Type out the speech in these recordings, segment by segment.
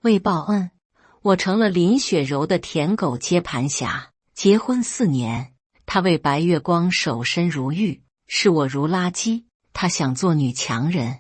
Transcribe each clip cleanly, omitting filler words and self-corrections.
未报恩，我成了林雪柔的舔狗接盘侠。结婚4年，他为白月光守身如玉，视我如垃圾。他想做女强人，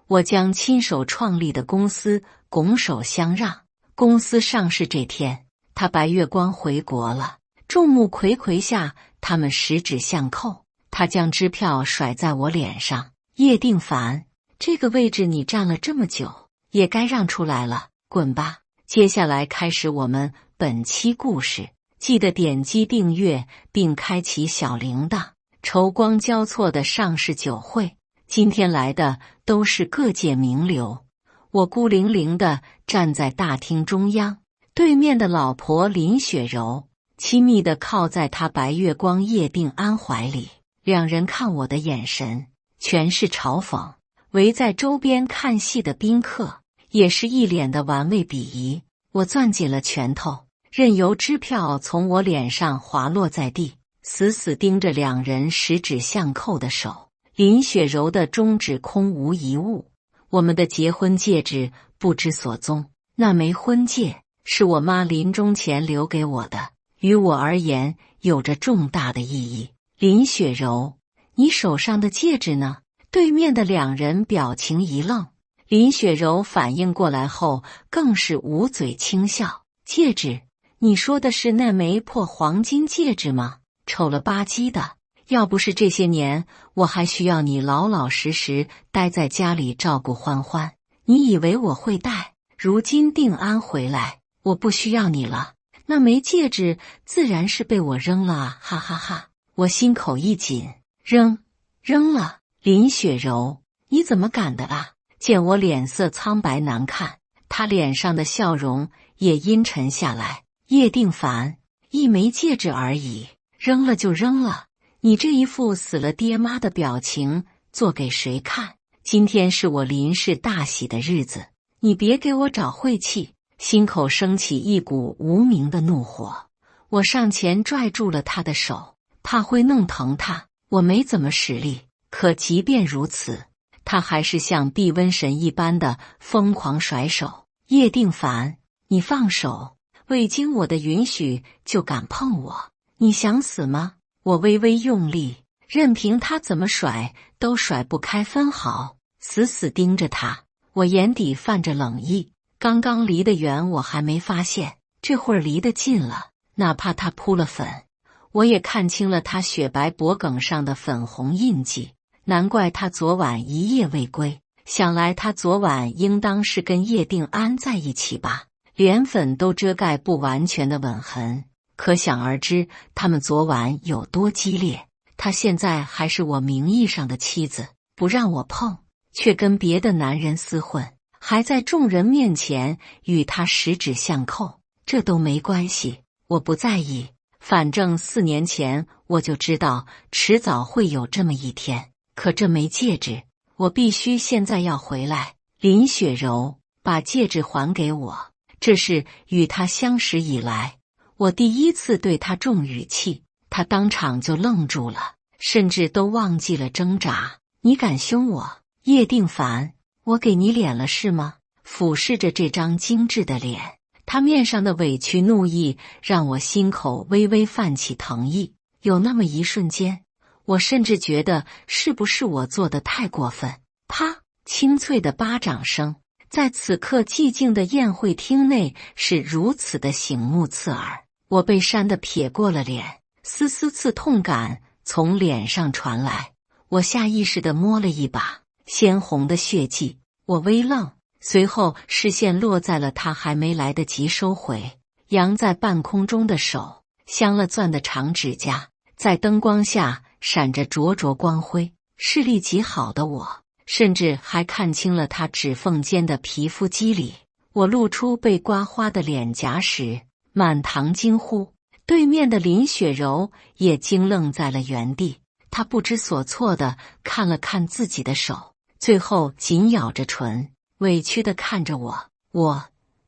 我将亲手创立的公司拱手相让。公司上市这天，他白月光回国了。众目睽睽下，他们十指相扣。他将支票甩在我脸上：叶定凡，这个位置你占了这么久，也该让出来了，滚吧。接下来开始我们本期故事，记得点击订阅并开启小铃铛。愁光交错的上市酒会，今天来的都是各界名流。我孤零零地站在大厅中央，对面的老婆林雪柔亲密地靠在他白月光叶定安怀里，两人看我的眼神全是嘲讽。围在周边看戏的宾客也是一脸的玩味鄙夷。我攥紧了拳头，任由支票从我脸上滑落在地，死死盯着两人十指相扣的手。林雪柔的中指空无一物，我们的结婚戒指不知所踪。那枚婚戒是我妈临终前留给我的，于我而言有着重大的意义。林雪柔，你手上的戒指呢？对面的两人表情一愣，林雪柔反应过来后更是捂嘴轻笑。戒指？你说的是那枚破黄金戒指吗？丑了吧唧的，要不是这些年我还需要你老老实实待在家里照顾欢欢，你以为我会戴？如今定安回来，我不需要你了，那枚戒指自然是被我扔了啊，哈哈哈。我心口一紧，扔了。林雪柔，你怎么敢的啊？见我脸色苍白难看，她脸上的笑容也阴沉下来。叶定凡，一枚戒指而已，扔了就扔了，你这一副死了爹妈的表情做给谁看？今天是我林氏大喜的日子，你别给我找晦气。心口升起一股无名的怒火，我上前拽住了他的手，怕会弄疼他。我没怎么使力，可即便如此，他还是像避瘟神一般的疯狂甩手。叶定凡，你放手！未经我的允许就敢碰我，你想死吗？我微微用力，任凭他怎么甩都甩不开分毫，死死盯着他。我眼底泛着冷意，刚刚离得远我还没发现，这会儿离得近了，哪怕他扑了粉，我也看清了他雪白脖颈上的粉红印记。难怪他昨晚一夜未归，想来他昨晚应当是跟叶定安在一起吧，连粉都遮盖不完全的吻痕，可想而知他们昨晚有多激烈。他现在还是我名义上的妻子，不让我碰，却跟别的男人厮混，还在众人面前与他十指相扣，这都没关系，我不在意。反正4年前我就知道迟早会有这么一天，可这枚戒指我必须现在要回来。林雪柔，把戒指还给我。这是与他相识以来我第一次对他重语气，他当场就愣住了，甚至都忘记了挣扎。你敢凶我？叶定凡，我给你脸了是吗？俯视着这张精致的脸，他面上的委屈怒意让我心口微微泛起疼意。有那么一瞬间，我甚至觉得是不是我做得太过分。啪，清脆的巴掌声在此刻寂静的宴会厅内是如此的醒目刺耳。我被扇得撇过了脸，丝丝刺痛感从脸上传来，我下意识地摸了一把鲜红的血迹。我微愣，随后视线落在了他还没来得及收回扬在半空中的手，镶了钻的长指甲在灯光下闪着灼灼光辉。视力极好的我甚至还看清了他指缝间的皮肤肌理。我露出被刮花的脸颊时，满堂惊呼。对面的林雪柔也惊愣在了原地，她不知所措地看了看自己的手，最后紧咬着唇，委屈地看着我。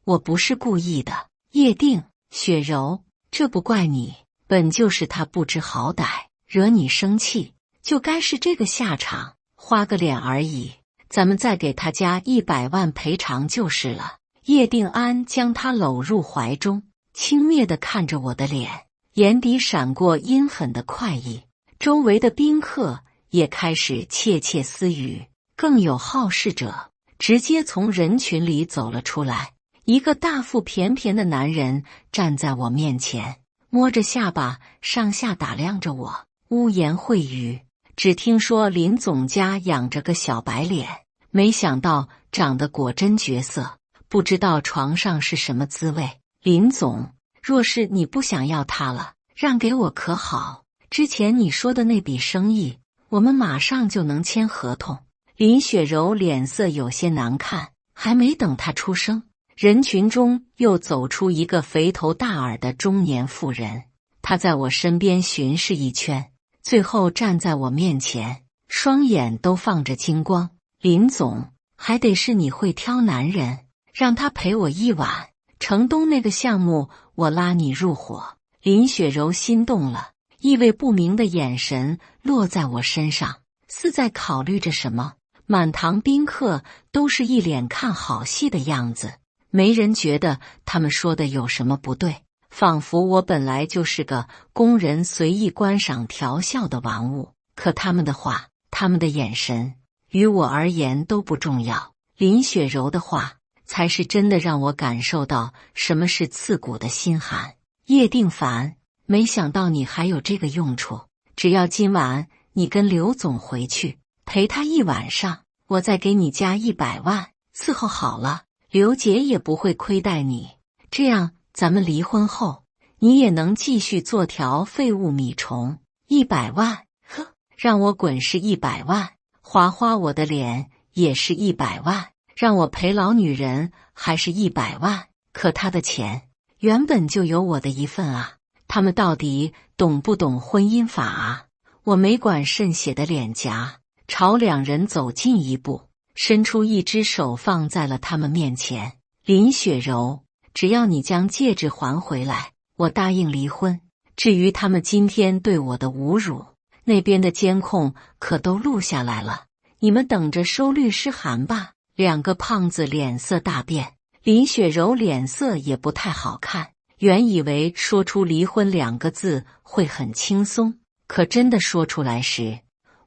我不是故意的，叶定，雪柔，这不怪你，本就是他不知好歹，惹你生气，就该是这个下场。花个脸而已，咱们再给他加100万赔偿就是了。叶定安将他搂入怀中，轻蔑地看着我的脸，眼底闪过阴狠的快意。周围的宾客也开始窃窃私语，更有好事者直接从人群里走了出来。一个大腹便便的男人站在我面前，摸着下巴上下打量着我，污言秽语。只听说林总家养着个小白脸，没想到长得果真绝色，不知道床上是什么滋味。林总，若是你不想要他了，让给我可好？之前你说的那笔生意，我们马上就能签合同。林雪柔脸色有些难看，还没等她出声，人群中又走出一个肥头大耳的中年妇人。她在我身边巡视一圈，最后站在我面前，双眼都放着金光。林总，还得是你会挑男人，让他陪我一晚。城东那个项目，我拉你入伙。林雪柔心动了，意味不明的眼神落在我身上，似在考虑着什么。满堂宾客都是一脸看好戏的样子，没人觉得他们说的有什么不对，仿佛我本来就是个供人随意观赏调笑的玩物。可他们的话，他们的眼神，于我而言都不重要。林雪柔的话才是真的让我感受到什么是刺骨的心寒。叶定凡，没想到你还有这个用处。只要今晚你跟刘总回去陪他一晚上，我再给你加100万，伺候好了，刘姐也不会亏待你。这样咱们离婚后，你也能继续做条废物米虫。100万，呵，让我滚是100万，划划我的脸也是100万，让我陪老女人还是100万。可他的钱原本就有我的一份啊，他们到底懂不懂婚姻法啊？我没管渗血的脸颊，朝两人走近一步，伸出一只手放在了他们面前。林雪柔，只要你将戒指还回来，我答应离婚。至于他们今天对我的侮辱，那边的监控可都录下来了，你们等着收律师函吧。两个胖子脸色大变，林雪柔脸色也不太好看。原以为说出离婚2个字会很轻松，可真的说出来时，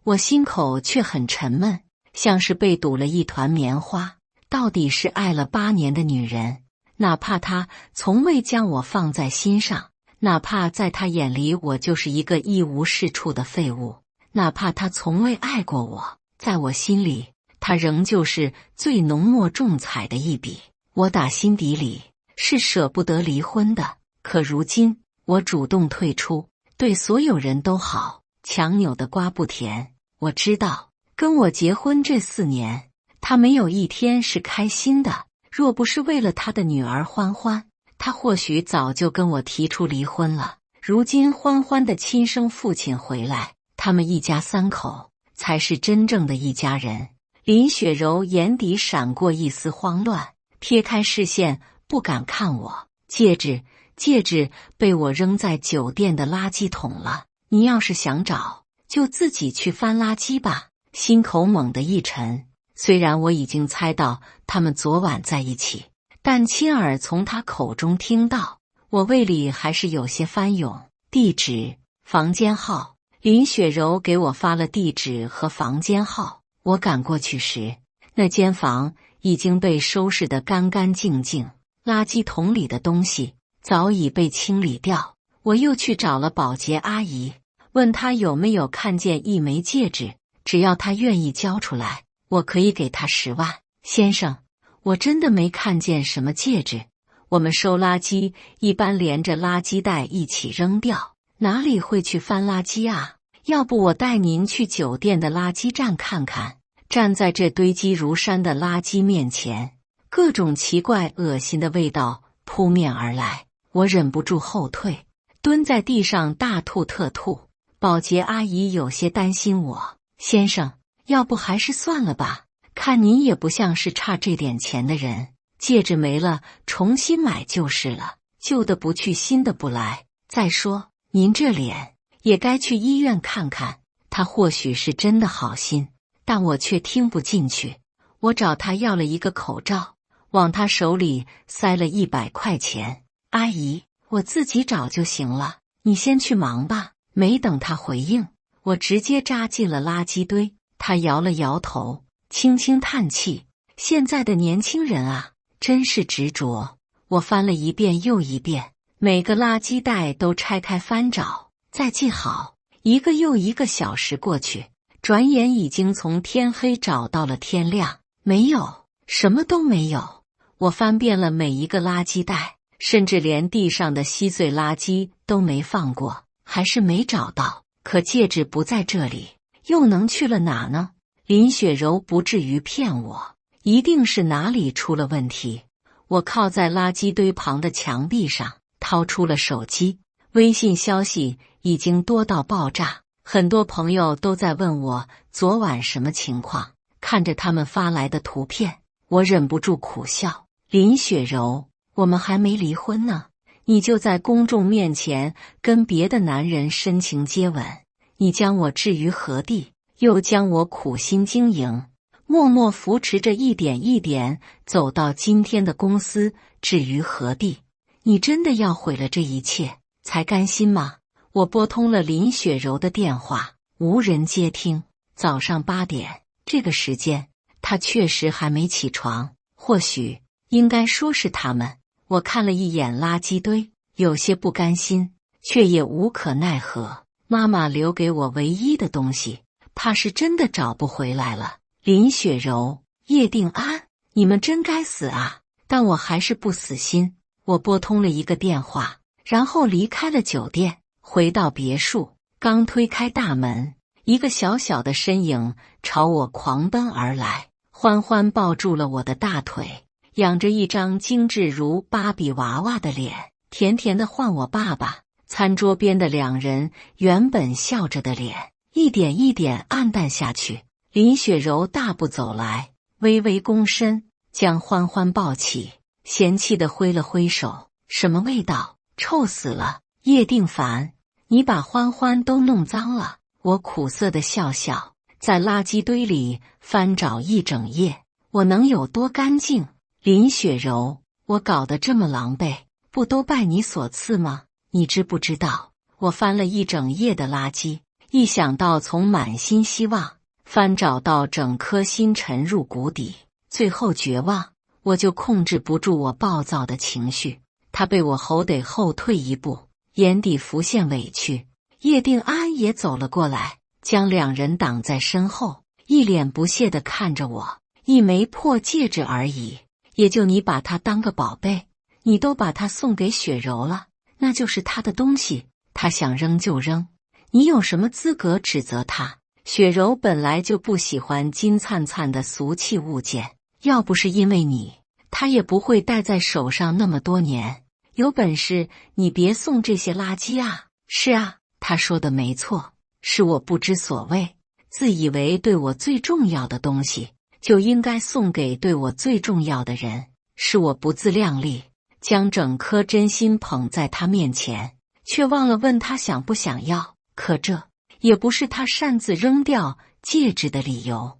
我心口却很沉闷，像是被堵了一团棉花。到底是爱了8年的女人，哪怕她从未将我放在心上，哪怕在她眼里我就是一个一无是处的废物，哪怕她从未爱过我，在我心里她仍旧是最浓墨重彩的一笔。我打心底里是舍不得离婚的，可如今我主动退出，对所有人都好，强扭的瓜不甜。我知道跟我结婚这4年，他没有一天是开心的。若不是为了他的女儿欢欢，他或许早就跟我提出离婚了。如今欢欢的亲生父亲回来，他们一家3口才是真正的一家人。林雪柔眼底闪过一丝慌乱，撇开视线不敢看我。戒指被我扔在酒店的垃圾桶了，你要是想找，就自己去翻垃圾吧。心口猛地一沉，虽然我已经猜到他们昨晚在一起，但亲耳从他口中听到，我胃里还是有些翻涌。地址、房间号，林雪柔给我发了地址和房间号。我赶过去时，那间房已经被收拾得干干净净，垃圾桶里的东西早已被清理掉。我又去找了保洁阿姨，问她有没有看见一枚戒指，只要她愿意交出来，我可以给她10万。先生，我真的没看见什么戒指，我们收垃圾一般连着垃圾袋一起扔掉，哪里会去翻垃圾啊？要不我带您去酒店的垃圾站看看。站在这堆积如山的垃圾面前，各种奇怪恶心的味道扑面而来，我忍不住后退，蹲在地上大吐特吐。保洁阿姨有些担心我，先生，要不还是算了吧，看您也不像是差这点钱的人，戒指没了重新买就是了，旧的不去新的不来。再说您这脸也该去医院看看。他或许是真的好心，但我却听不进去。我找他要了一个口罩，往他手里塞了100块钱。阿姨，我自己找就行了，你先去忙吧。没等他回应，我直接扎进了垃圾堆。他摇了摇头，轻轻叹气。现在的年轻人啊，真是执着。我翻了一遍又一遍，每个垃圾袋都拆开翻找，再记好。一个又一个小时过去，转眼已经从天黑找到了天亮。没有，什么都没有。我翻遍了每一个垃圾袋，甚至连地上的稀碎垃圾都没放过，还是没找到。可戒指不在这里，又能去了哪呢？林雪柔不至于骗我，一定是哪里出了问题。我靠在垃圾堆旁的墙壁上，掏出了手机，微信消息已经多到爆炸，很多朋友都在问我昨晚什么情况。看着他们发来的图片，我忍不住苦笑。林雪柔，我们还没离婚呢，你就在公众面前跟别的男人深情接吻，你将我置于何地？又将我苦心经营，默默扶持着一点一点走到今天的公司置于何地？你真的要毁了这一切才甘心吗？我拨通了林雪柔的电话，无人接听。早上8点，这个时间她确实还没起床，或许应该说是他们。我看了一眼垃圾堆，有些不甘心，却也无可奈何。妈妈留给我唯一的东西，怕是真的找不回来了。林雪柔、叶定安，你们真该死啊！但我还是不死心。我拨通了一个电话，然后离开了酒店，回到别墅。刚推开大门，一个小小的身影朝我狂奔而来，欢欢抱住了我的大腿，仰着一张精致如芭比娃娃的脸，甜甜的唤我爸爸。餐桌边的两人原本笑着的脸，一点一点暗淡下去。林雪柔大步走来，微微躬身，将欢欢抱起，嫌弃地挥了挥手：“什么味道？臭死了！叶定凡，你把欢欢都弄脏了。”我苦涩地笑笑，在垃圾堆里翻找一整夜，我能有多干净？林雪柔，我搞得这么狼狈，不都拜你所赐吗？你知不知道，我翻了一整夜的垃圾，一想到从满心希望翻找到整颗心沉入谷底，最后绝望，我就控制不住我暴躁的情绪。他被我吼得后退一步，眼底浮现委屈。叶定安也走了过来，将两人挡在身后，一脸不屑地看着我。一枚破戒指而已，也就你把它当个宝贝，你都把它送给雪柔了，那就是他的东西，他想扔就扔，你有什么资格指责他？雪柔本来就不喜欢金灿灿的俗气物件，要不是因为你，他也不会戴在手上那么多年。有本事你别送这些垃圾啊！是啊，他说的没错，是我不知所谓，自以为对我最重要的东西就应该送给对我最重要的人，是我不自量力，将整颗真心捧在他面前，却忘了问他想不想要。可这也不是他擅自扔掉戒指的理由。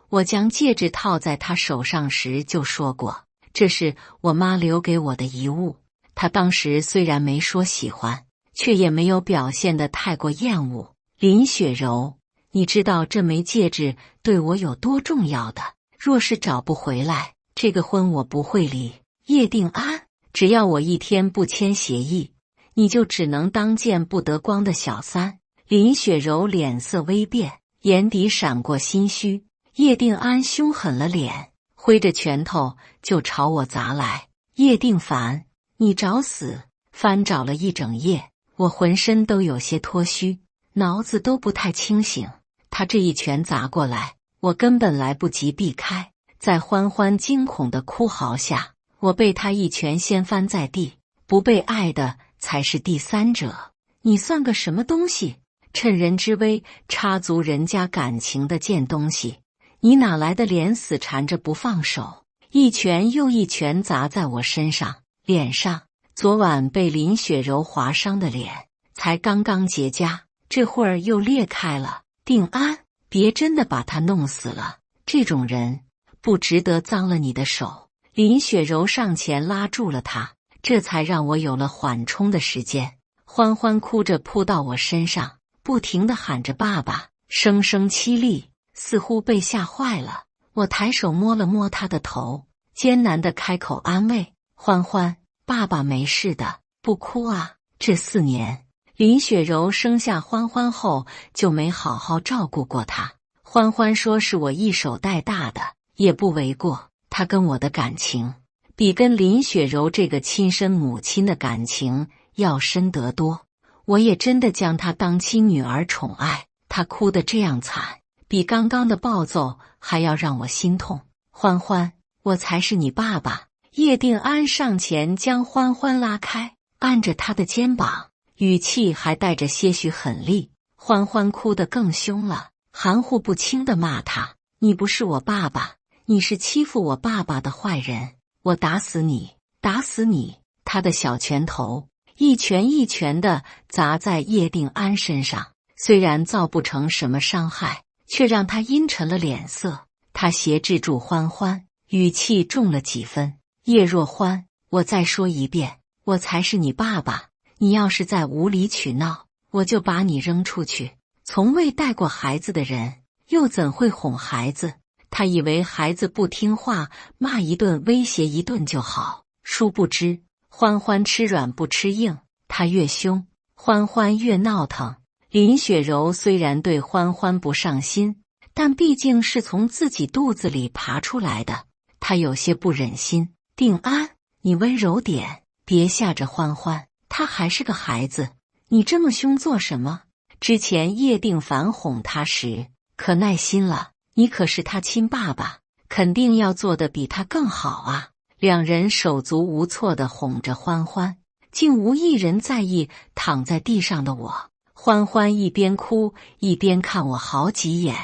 我将戒指套在他手上时就说过，这是我妈留给我的遗物。他当时虽然没说喜欢，却也没有表现得太过厌恶。林雪柔，你知道这枚戒指对我有多重要的，若是找不回来，这个婚我不会离。叶定安，只要我一天不签协议，你就只能当见不得光的小三。林雪柔脸色微变，眼底闪过心虚。叶定安凶狠了脸，挥着拳头就朝我砸来。叶定凡，你找死！翻找了一整夜，我浑身都有些脱虚，脑子都不太清醒。他这一拳砸过来，我根本来不及避开，在欢欢惊恐的哭嚎下，我被他一拳掀翻在地。不被爱的才是第三者，你算个什么东西？趁人之危插足人家感情的贱东西，你哪来的脸死缠着不放手？一拳又一拳砸在我身上，脸上昨晚被林雪柔划伤的脸才刚刚结痂，这会儿又裂开了。定安，别真的把他弄死了，这种人不值得脏了你的手。林雪柔上前拉住了他，这才让我有了缓冲的时间。欢欢哭着扑到我身上，不停地喊着爸爸，声声凄厉，似乎被吓坏了。我抬手摸了摸他的头，艰难地开口安慰：欢欢，爸爸没事的，不哭啊。这4年，林雪柔生下欢欢后就没好好照顾过他。欢欢说是我一手带大的，也不为过。他跟我的感情，比跟林雪柔这个亲生母亲的感情要深得多。我也真的将她当亲女儿宠爱。她哭得这样惨，比刚刚的暴揍还要让我心痛。欢欢，我才是你爸爸。叶定安上前将欢欢拉开，按着他的肩膀，语气还带着些许狠厉。欢欢哭得更凶了，含糊不清地骂他：你不是我爸爸，你是欺负我爸爸的坏人，我打死你，打死你！他的小拳头一拳一拳地砸在叶定安身上，虽然造不成什么伤害，却让他阴沉了脸色。他挟制住欢欢，语气重了几分：叶若欢，我再说一遍，我才是你爸爸，你要是再无理取闹，我就把你扔出去。从未带过孩子的人，又怎会哄孩子？他以为孩子不听话，骂一顿威胁一顿就好，殊不知欢欢吃软不吃硬，他越凶，欢欢越闹腾。林雪柔虽然对欢欢不上心，但毕竟是从自己肚子里爬出来的，她有些不忍心。定安，你温柔点，别吓着欢欢，他还是个孩子，你这么凶做什么？之前叶定凡哄他时可耐心了，你可是他亲爸爸，肯定要做得比他更好啊。两人手足无措地哄着欢欢，竟无一人在意躺在地上的我。欢欢一边哭一边看我好几眼，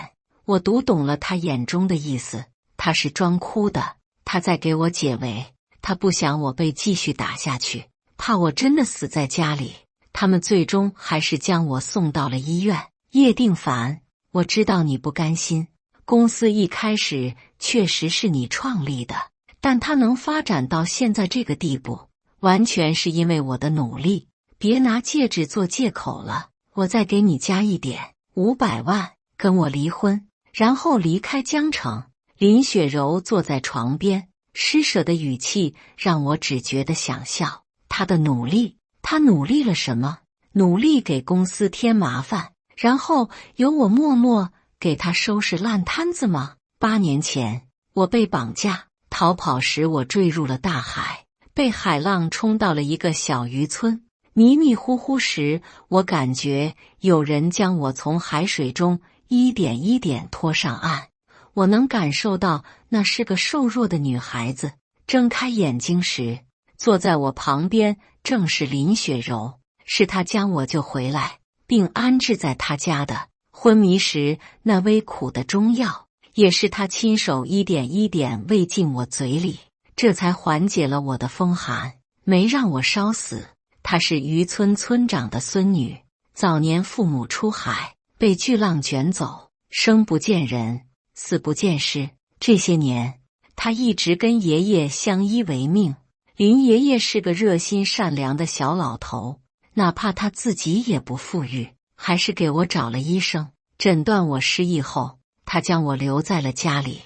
我读懂了他眼中的意思，他是装哭的，他在给我解围，他不想我被继续打下去，怕我真的死在家里。他们最终还是将我送到了医院。叶定凡，我知道你不甘心，公司一开始确实是你创立的，但它能发展到现在这个地步，完全是因为我的努力。别拿戒指做借口了，我再给你加一点500万，跟我离婚，然后离开江城。林雪柔坐在床边，施舍的语气让我只觉得想笑。她的努力，她努力了什么？努力给公司添麻烦，然后由我默默给她收拾烂摊子吗？8年前，我被绑架，逃跑时我坠入了大海，被海浪冲到了一个小渔村。迷迷糊糊时，我感觉有人将我从海水中一点一点拖上岸。我能感受到那是个瘦弱的女孩子。睁开眼睛时，坐在我旁边正是林雪柔，是她将我救回来，并安置在她家的。昏迷时那微苦的中药，也是她亲手一点一点喂进我嘴里，这才缓解了我的风寒，没让我烧死。她是渔村村长的孙女，早年父母出海，被巨浪卷走，生不见人，死不见尸。这些年，她一直跟爷爷相依为命。林爷爷是个热心善良的小老头，哪怕他自己也不富裕，还是给我找了医生，诊断我失忆后，他将我留在了家里。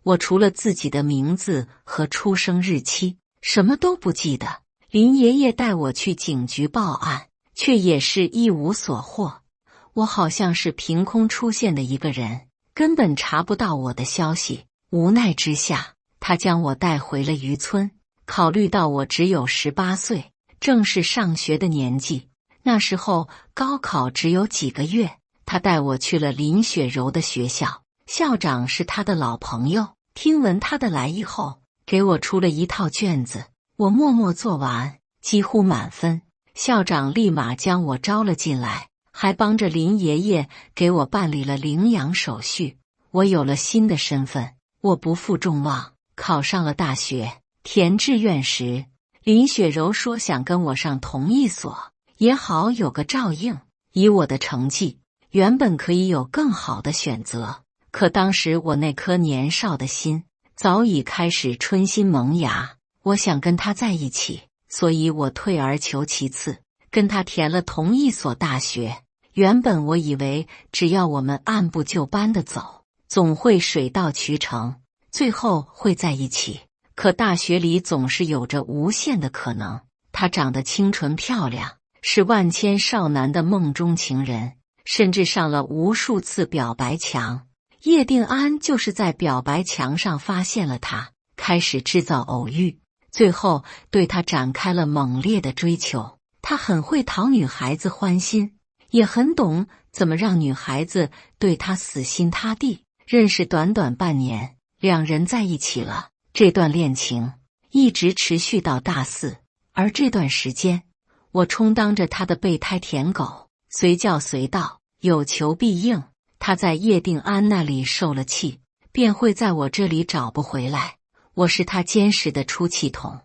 我除了自己的名字和出生日期，什么都不记得。林爷爷带我去警局报案，却也是一无所获。我好像是凭空出现的一个人，根本查不到我的消息。无奈之下，他将我带回了渔村。考虑到我只有18岁，正是上学的年纪，那时候高考只有几个月，他带我去了林雪柔的学校，校长是他的老朋友。听闻他的来意后，给我出了一套卷子，我默默做完，几乎满分。校长立马将我招了进来，还帮着林爷爷给我办理了领养手续。我有了新的身份，我不负众望，考上了大学。填志愿时，林雪柔说想跟我上同一所，也好有个照应。以我的成绩，原本可以有更好的选择，可当时我那颗年少的心早已开始春心萌芽。我想跟他在一起，所以我退而求其次，跟他填了同一所大学。原本我以为只要我们按部就班的走，总会水到渠成，最后会在一起。可大学里总是有着无限的可能。她长得清纯漂亮，是万千少男的梦中情人，甚至上了无数次表白墙。叶定安就是在表白墙上发现了她，开始制造偶遇，最后对她展开了猛烈的追求。他很会讨女孩子欢心，也很懂怎么让女孩子对他死心塌地。认识短短半年，两人在一起了。这段恋情一直持续到大四，而这段时间，我充当着他的备胎舔狗，随叫随到，有求必应。他在叶定安那里受了气，便会在我这里找不回来。我是他坚实的出气筒。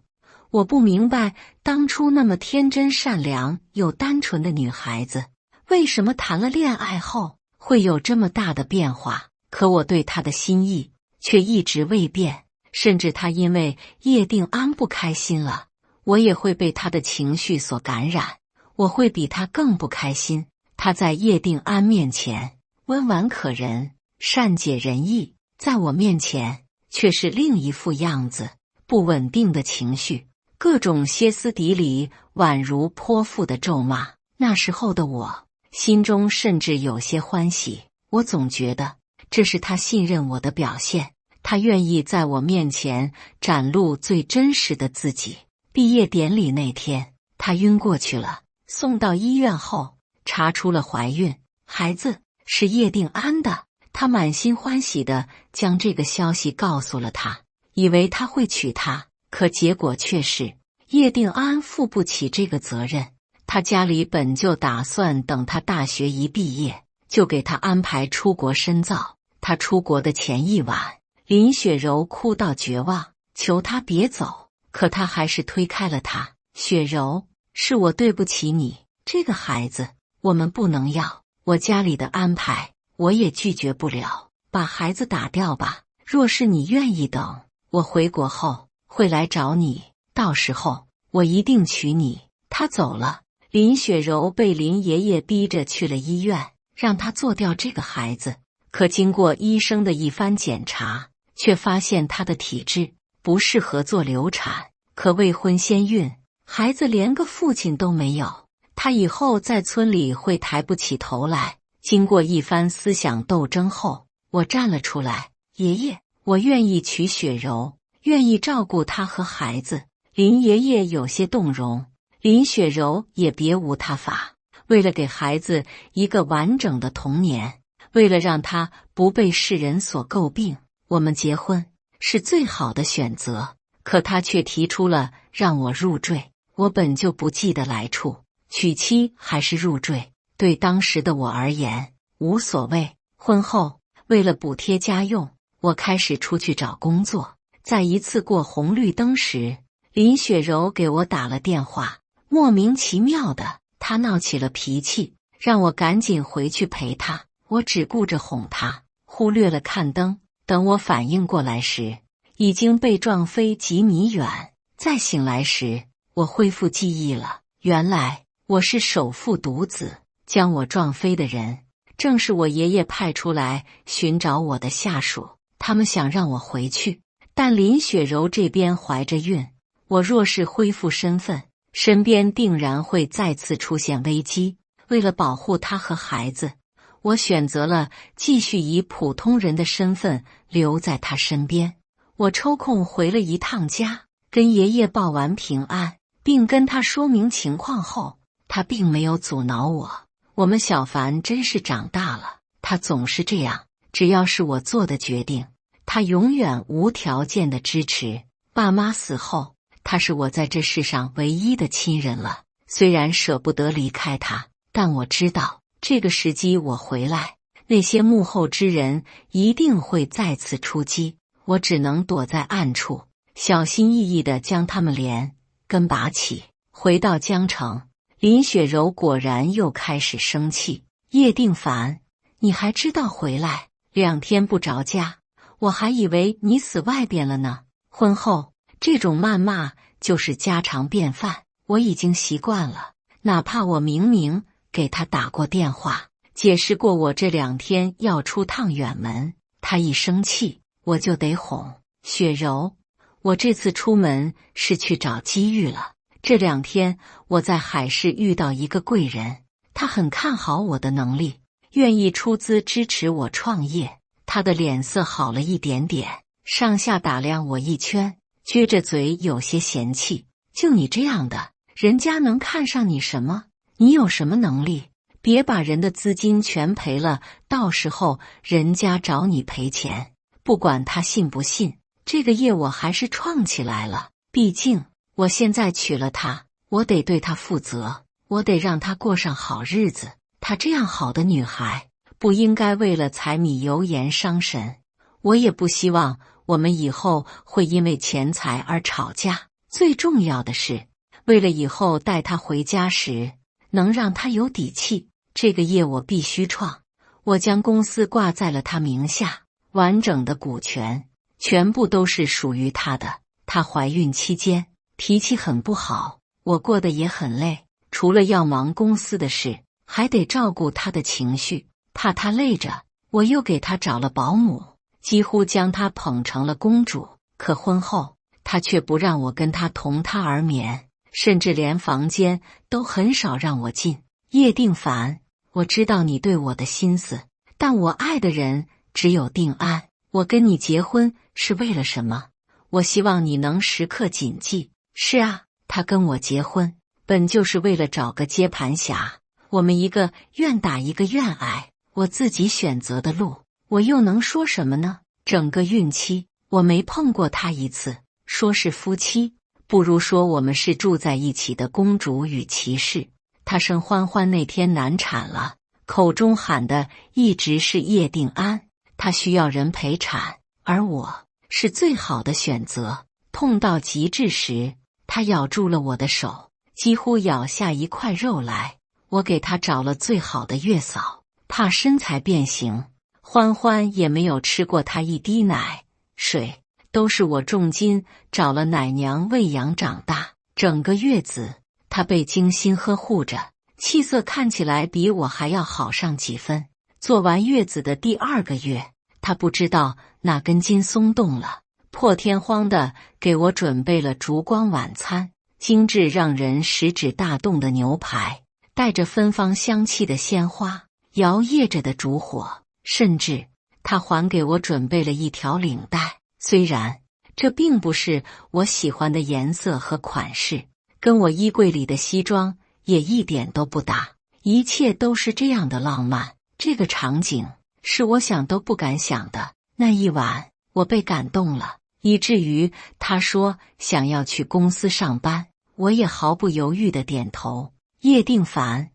我不明白，当初那么天真善良又单纯的女孩子，为什么谈了恋爱后会有这么大的变化？可我对她的心意却一直未变，甚至她因为叶定安不开心了，我也会被她的情绪所感染，我会比她更不开心。她在叶定安面前温婉可人，善解人意，在我面前却是另一副样子，不稳定的情绪，各种歇斯底里，宛如泼妇的咒骂。那时候的我心中甚至有些欢喜，我总觉得这是他信任我的表现，他愿意在我面前展露最真实的自己。毕业典礼那天，他晕过去了，送到医院后查出了怀孕，孩子是叶定安的。他满心欢喜地将这个消息告诉了他，以为他会娶她，可结果却是叶定安负不起这个责任。他家里本就打算等他大学一毕业就给他安排出国深造。他出国的前一晚，林雪柔哭到绝望，求他别走，可他还是推开了他。雪柔，是我对不起你，这个孩子我们不能要，我家里的安排我也拒绝不了，把孩子打掉吧。若是你愿意等，我回国后会来找你，到时候我一定娶你。他走了，林雪柔被林爷爷逼着去了医院，让他做掉这个孩子。可经过医生的一番检查，却发现他的体质不适合做流产，可未婚先孕，孩子连个父亲都没有，他以后在村里会抬不起头来。经过一番思想斗争后，我站了出来，爷爷，我愿意娶雪柔，愿意照顾她和孩子。林爷爷有些动容，林雪柔也别无他法。为了给孩子一个完整的童年，为了让他不被世人所诟病，我们结婚是最好的选择。可他却提出了让我入赘，我本就不记得来处，娶妻还是入赘，对当时的我而言无所谓。婚后，为了补贴家用，我开始出去找工作。在一次过红绿灯时，林雪柔给我打了电话，莫名其妙的，她闹起了脾气，让我赶紧回去陪她。我只顾着哄她，忽略了看灯。等我反应过来时，已经被撞飞几米远。再醒来时，我恢复记忆了，原来我是首富独子，将我撞飞的人正是我爷爷派出来寻找我的下属。他们想让我回去，但林雪柔这边怀着孕，我若是恢复身份，身边定然会再次出现危机。为了保护她和孩子，我选择了继续以普通人的身份留在她身边。我抽空回了一趟家，跟爷爷报完平安，并跟他说明情况后，他并没有阻挠我。我们小凡真是长大了，他总是这样，只要是我做的决定，他永远无条件的支持。爸妈死后，他是我在这世上唯一的亲人了。虽然舍不得离开他，但我知道这个时机我回来，那些幕后之人一定会再次出击。我只能躲在暗处，小心翼翼地将他们连根拔起。回到江城，林雪柔果然又开始生气。叶定凡，你还知道回来？2天不着家，我还以为你死外边了呢。婚后，这种谩骂就是家常便饭，我已经习惯了。哪怕我明明给他打过电话，解释过我这2天要出趟远门，他一生气，我就得哄。雪柔，我这次出门是去找机遇了。这2天我在海市遇到一个贵人，他很看好我的能力，愿意出资支持我创业。他的脸色好了一点点，上下打量我一圈，撅着嘴有些嫌弃。就你这样的，人家能看上你什么？你有什么能力？别把人的资金全赔了，到时候人家找你赔钱。不管他信不信，这个业我还是创起来了。毕竟我现在娶了她，我得对她负责，我得让她过上好日子。她这样好的女孩，不应该为了柴米油盐伤神。我也不希望我们以后会因为钱财而吵架。最重要的是，为了以后带她回家时能让她有底气，这个业我必须创。我将公司挂在了她名下，完整的股权全部都是属于她的。她怀孕期间脾气很不好，我过得也很累，除了要忙公司的事，还得照顾她的情绪。怕她累着，我又给她找了保姆，几乎将她捧成了公主。可婚后，她却不让我跟她同榻而眠，甚至连房间都很少让我进。叶定凡，我知道你对我的心思，但我爱的人只有定安。我跟你结婚是为了什么？我希望你能时刻谨记。是啊，他跟我结婚本就是为了找个接盘侠，我们一个愿打一个愿挨，我自己选择的路，我又能说什么呢？整个孕期我没碰过他一次，说是夫妻，不如说我们是住在一起的公主与骑士。他生欢欢那天难产了，口中喊的一直是叶定安，他需要人陪产，而我是最好的选择。痛到极致时，他咬住了我的手，几乎咬下一块肉来。我给他找了最好的月嫂，怕身材变形。欢欢也没有吃过他一滴奶水，都是我重金找了奶娘喂养长大。整个月子他被精心呵护着，气色看起来比我还要好上几分。做完月子的第2个月，他不知道哪根筋松动了，破天荒的给我准备了烛光晚餐，精致让人食指大动的牛排，带着芬芳香气的鲜花，摇曳着的烛火，甚至他还给我准备了一条领带。虽然这并不是我喜欢的颜色和款式，跟我衣柜里的西装也一点都不搭，一切都是这样的浪漫。这个场景是我想都不敢想的。那一晚我被感动了，以至于他说想要去公司上班，我也毫不犹豫地点头。叶定凡，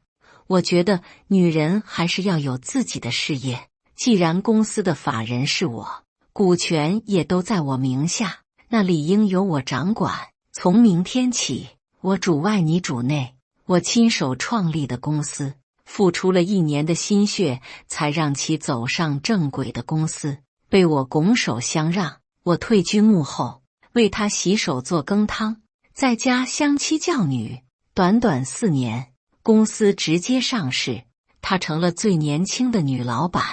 我觉得女人还是要有自己的事业。既然公司的法人是我，股权也都在我名下，那理应由我掌管。从明天起，我主外你主内，我亲手创立的公司，付出了1年的心血才让其走上正轨的公司，被我拱手相让。我退居幕后，为他洗手做羹汤，在家相妻教女。短短4年，公司直接上市，她成了最年轻的女老板。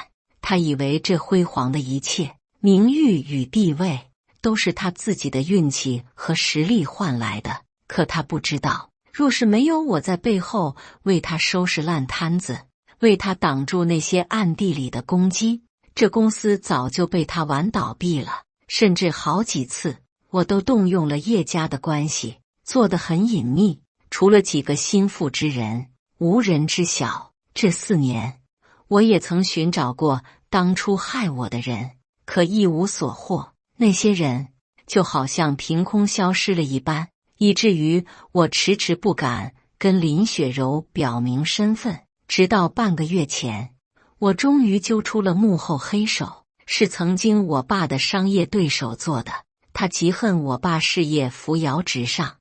她以为这辉煌的一切，名誉与地位，都是她自己的运气和实力换来的。可她不知道，若是没有我在背后为她收拾烂摊子，为她挡住那些暗地里的攻击，这公司早就被她玩倒闭了。甚至好几次，我都动用了叶家的关系，做得很隐秘，除了几个心腹之人，无人知晓。这4年，我也曾寻找过当初害我的人，可一无所获。那些人就好像凭空消失了一般，以至于我迟迟不敢跟林雪柔表明身份。直到半个月前，我终于揪出了幕后黑手，是曾经我爸的商业对手做的。他极恨我爸事业扶摇直上，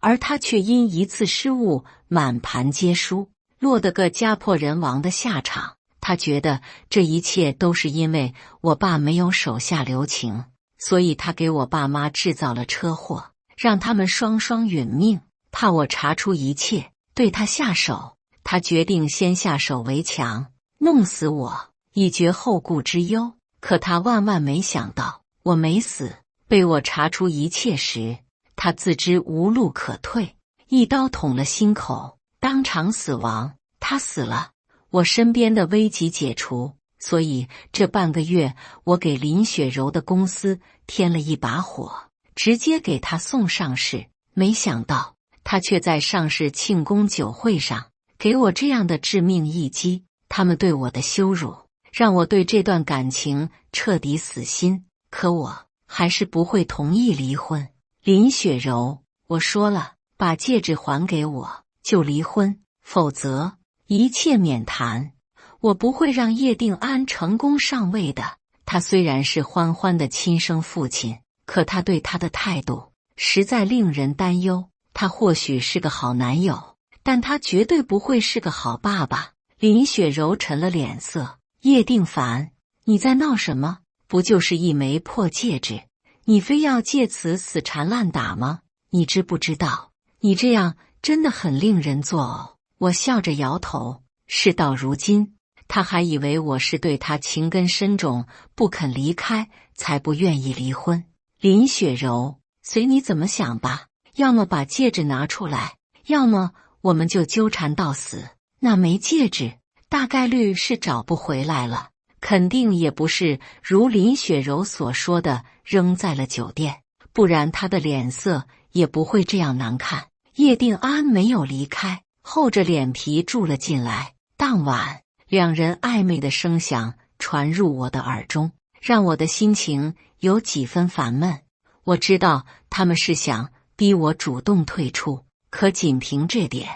而他却因一次失误满盘皆输，落得个家破人亡的下场。他觉得这一切都是因为我爸没有手下留情，所以他给我爸妈制造了车祸，让他们双双殒命。怕我查出一切，对他下手，他决定先下手为强，弄死我，以绝后顾之忧。可他万万没想到，我没死。被我查出一切时，他自知无路可退，一刀捅了心口，当场死亡。他死了，我身边的危急解除，所以这半个月我给林雪柔的公司添了一把火，直接给他送上市。没想到他却在上市庆功酒会上给我这样的致命一击。他们对我的羞辱，让我对这段感情彻底死心。可我还是不会同意离婚。林雪柔，我说了，把戒指还给我就离婚，否则一切免谈。我不会让叶定安成功上位的。他虽然是欢欢的亲生父亲，可他对他的态度实在令人担忧。他或许是个好男友，但他绝对不会是个好爸爸。林雪柔沉了脸色。叶定凡，你在闹什么？不就是一枚破戒指，你非要借此死缠烂打吗？你知不知道，你这样真的很令人作呕。我笑着摇头。事到如今，他还以为我是对他情根深重，不肯离开，才不愿意离婚。林雪柔，随你怎么想吧，要么把戒指拿出来，要么我们就纠缠到死。那枚戒指大概率是找不回来了，肯定也不是如林雪柔所说的扔在了酒店，不然她的脸色也不会这样难看。叶定安没有离开，厚着脸皮住了进来。当晚，两人暧昧的声响传入我的耳中，让我的心情有几分烦闷。我知道他们是想逼我主动退出，可仅凭这点，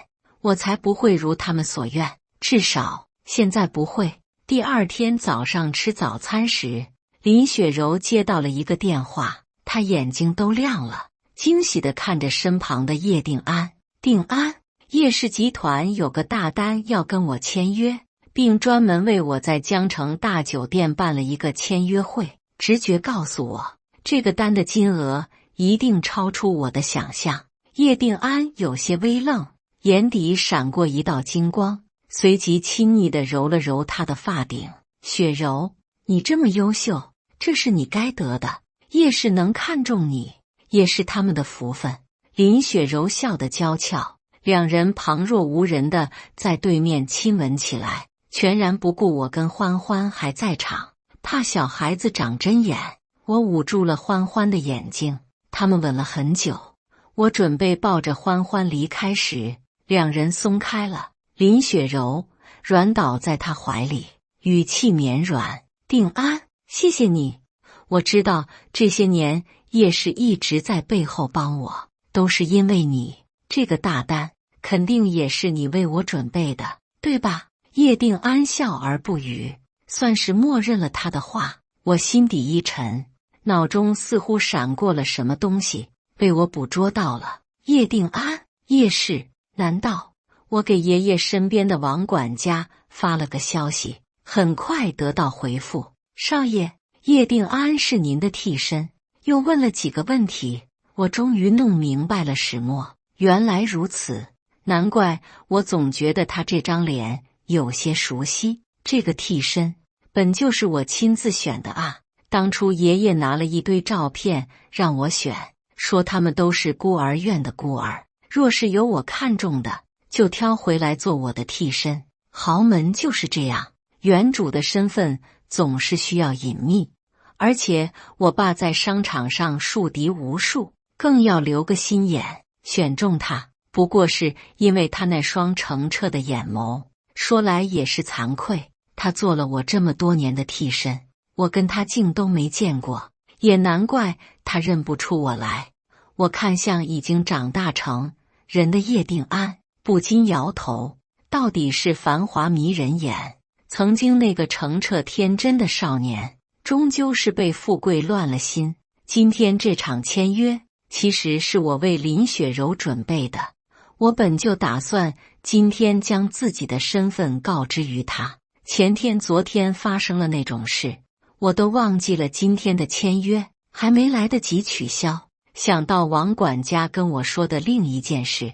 我才不会如他们所愿，至少现在不会。第二天早上吃早餐时，林雪柔接到了一个电话，她眼睛都亮了，惊喜地看着身旁的叶定安。定安，叶氏集团有个大单要跟我签约，并专门为我在江城大酒店办了一个签约会。直觉告诉我，这个单的金额一定超出我的想象。叶定安有些微愣，眼底闪过一道金光，随即亲昵地揉了揉她的发顶。雪柔，你这么优秀，这是你该得的。叶氏能看中你，也是他们的福分。林雪柔笑得娇俏，两人旁若无人地在对面亲吻起来，全然不顾我跟欢欢还在场，怕小孩子长针眼。我捂住了欢欢的眼睛，他们吻了很久。我准备抱着欢欢离开时，两人松开了。林雪柔软倒在他怀里，语气绵软：定安，谢谢你。我知道这些年叶氏一直在背后帮我，都是因为你。这个大单肯定也是你为我准备的，对吧？叶定安笑而不语，算是默认了他的话。我心底一沉，脑中似乎闪过了什么东西，被我捕捉到了。叶定安，叶氏，难道？我给爷爷身边的王管家发了个消息，很快得到回复。少爷，叶定安是您的替身。又问了几个问题，我终于弄明白了始末。原来如此，难怪我总觉得他这张脸有些熟悉。这个替身本就是我亲自选的啊！当初爷爷拿了一堆照片让我选，说他们都是孤儿院的孤儿，若是有我看中的，就挑回来做我的替身。豪门就是这样，原主的身份总是需要隐秘，而且我爸在商场上树敌无数，更要留个心眼。选中他，不过是因为他那双澄澈的眼眸。说来也是惭愧，他做了我这么多年的替身，我跟他竟都没见过，也难怪他认不出我来。我看向已经长大成人的叶定安，不禁摇头。到底是繁华迷人眼，曾经那个澄澈天真的少年，终究是被富贵乱了心。今天这场签约，其实是我为林雪柔准备的。我本就打算今天将自己的身份告知于他，前天、昨天发生了那种事，我都忘记了今天的签约，还没来得及取消。想到王管家跟我说的另一件事，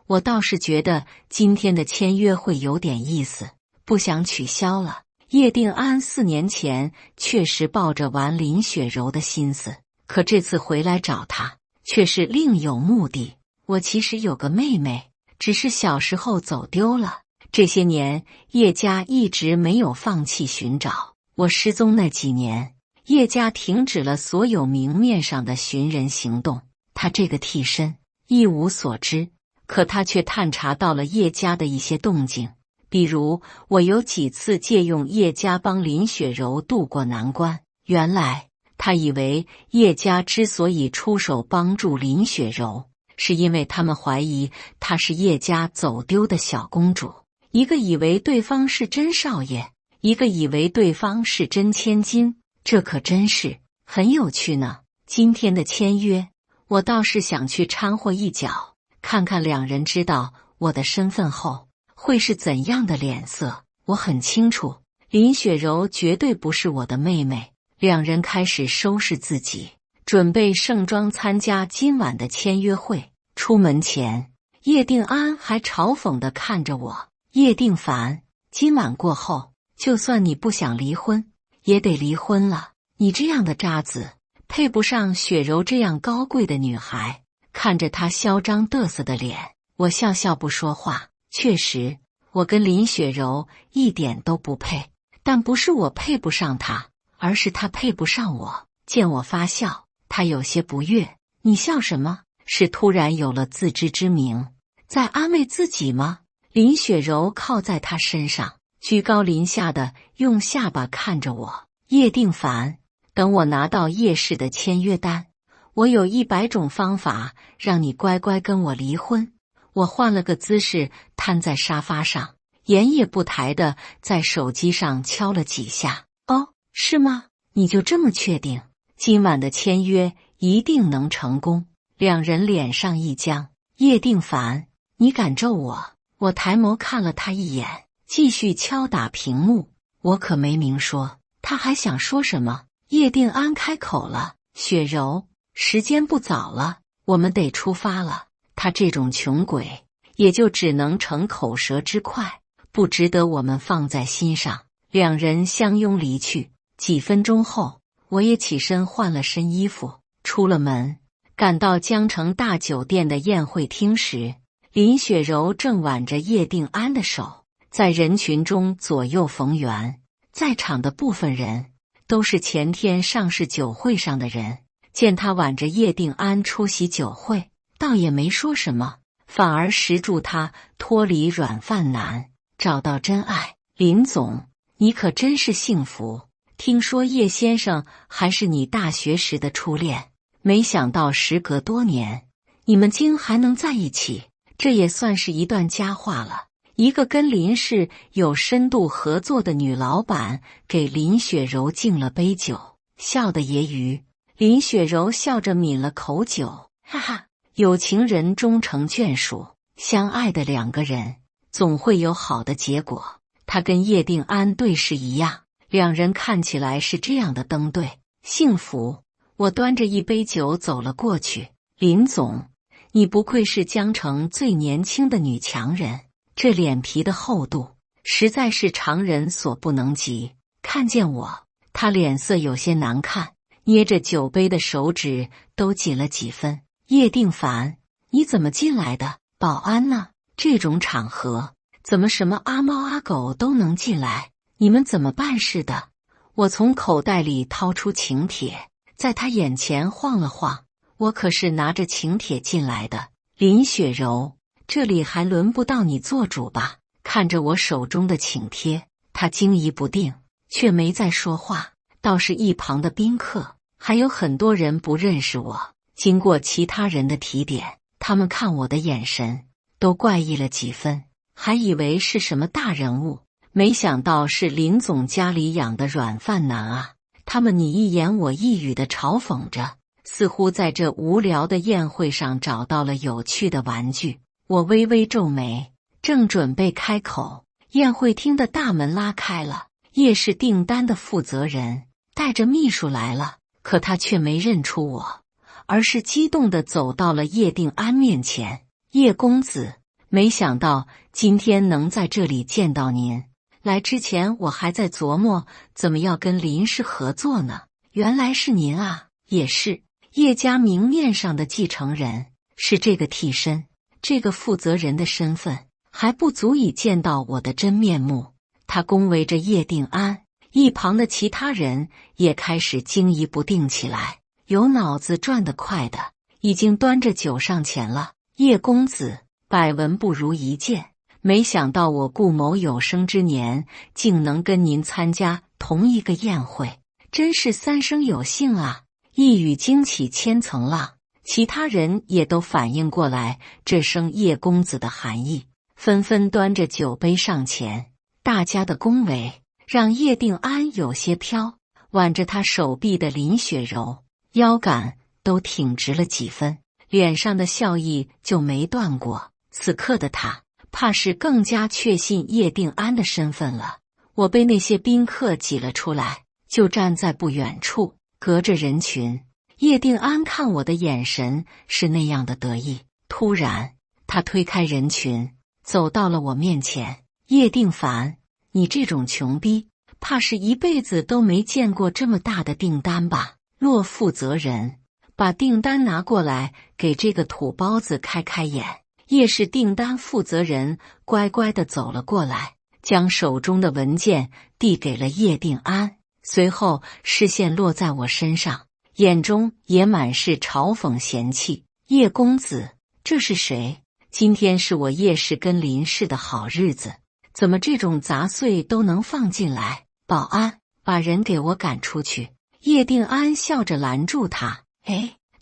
我倒是觉得今天的签约会有点意思，不想取消了。叶定安4年前确实抱着玩林雪柔的心思，可这次回来找他却是另有目的。我其实有个妹妹，只是小时候走丢了，这些年叶家一直没有放弃寻找。我失踪那几年，叶家停止了所有明面上的寻人行动，他这个替身一无所知，可他却探查到了叶家的一些动静。比如我有几次借用叶家帮林雪柔渡过难关，原来他以为叶家之所以出手帮助林雪柔，是因为他们怀疑她是叶家走丢的小公主，一个以为对方是真少爷，一个以为对方是真千金，这可真是很有趣呢。今天的签约，我倒是想去掺和一脚，看看两人知道我的身份后会是怎样的脸色。我很清楚，林雪柔绝对不是我的妹妹。两人开始收拾自己，准备盛装参加今晚的签约会。出门前，叶定安还嘲讽地看着我：叶定凡，今晚过后，就算你不想离婚，也得离婚了。你这样的渣子，配不上雪柔这样高贵的女孩。看着她嚣张得瑟的脸，我笑笑不说话。确实，我跟林雪柔一点都不配，但不是我配不上她，而是她配不上我。见我发笑，她有些不悦：你笑什么？是突然有了自知之明，在安慰自己吗？林雪柔靠在她身上，居高临下的用下巴看着我：叶定凡，等我拿到叶氏的签约单，我有100种方法让你乖乖跟我离婚。我换了个姿势，瘫在沙发上，眼也不抬的在手机上敲了几下。哦，是吗？你就这么确定今晚的签约一定能成功？两人脸上一僵。叶定凡，你敢咒我？我抬眸看了他一眼，继续敲打屏幕。我可没明说，他还想说什么？叶定安开口了：雪柔，时间不早了，我们得出发了。他这种穷鬼，也就只能逞口舌之快，不值得我们放在心上。两人相拥离去。几分钟后，我也起身换了身衣服，出了门。赶到江城大酒店的宴会厅时，林雪柔正挽着叶定安的手，在人群中左右逢源。在场的部分人都是前天上市酒会上的人，见他挽着叶定安出席酒会，倒也没说什么，反而实祝他脱离软饭男，找到真爱。林总，你可真是幸福，听说叶先生还是你大学时的初恋，没想到时隔多年，你们竟还能在一起，这也算是一段佳话了。一个跟林氏有深度合作的女老板给林雪柔敬了杯酒，笑得揶揄。林雪柔笑着抿了口酒，哈哈，有情人终成眷属，相爱的两个人总会有好的结果。他跟叶定安对视一样，两人看起来是这样的登对，幸福。我端着一杯酒走了过去。林总，你不愧是江城最年轻的女强人，这脸皮的厚度实在是常人所不能及。看见我，他脸色有些难看，捏着酒杯的手指都紧了几分。叶定凡，你怎么进来的？保安呢？这种场合怎么什么阿猫阿狗都能进来？你们怎么办事的？我从口袋里掏出请帖，在他眼前晃了晃。我可是拿着请帖进来的。林雪柔，这里还轮不到你做主吧？看着我手中的请帖，他惊疑不定，却没再说话。倒是一旁的宾客，还有很多人不认识我。经过其他人的提点，他们看我的眼神都怪异了几分，还以为是什么大人物，没想到是林总家里养的软饭男啊！他们你一言我一语的嘲讽着，似乎在这无聊的宴会上找到了有趣的玩具。我微微皱眉，正准备开口，宴会厅的大门拉开了，叶氏订单的负责人带着秘书来了，可他却没认出我，而是激动地走到了叶定安面前。叶公子，没想到今天能在这里见到您。来之前我还在琢磨怎么要跟林氏合作呢，原来是您啊！也是叶家明面上的继承人，是这个替身，这个负责人的身份还不足以见到我的真面目。他恭维着叶定安，一旁的其他人也开始惊疑不定起来，有脑子转得快的已经端着酒上前了。叶公子，百闻不如一见，没想到我顾某有生之年竟能跟您参加同一个宴会，真是三生有幸啊！一语惊起千层浪，其他人也都反应过来这声叶公子的含义，纷纷端着酒杯上前。大家的恭维让叶定安有些飘，挽着他手臂的林雪柔腰杆都挺直了几分，脸上的笑意就没断过。此刻的他怕是更加确信叶定安的身份了。我被那些宾客挤了出来，就站在不远处，隔着人群。叶定安看我的眼神是那样的得意，突然他推开人群，走到了我面前。叶定凡，你这种穷逼，怕是一辈子都没见过这么大的订单吧？骆负责人把订单拿过来给这个土包子开开眼。叶氏订单负责人乖乖地走了过来，将手中的文件递给了叶定安，随后视线落在我身上，眼中也满是嘲讽嫌弃。叶公子，这是谁？今天是我叶氏跟林氏的好日子，怎么这种杂碎都能放进来？保安，把人给我赶出去！叶定安笑着拦住他。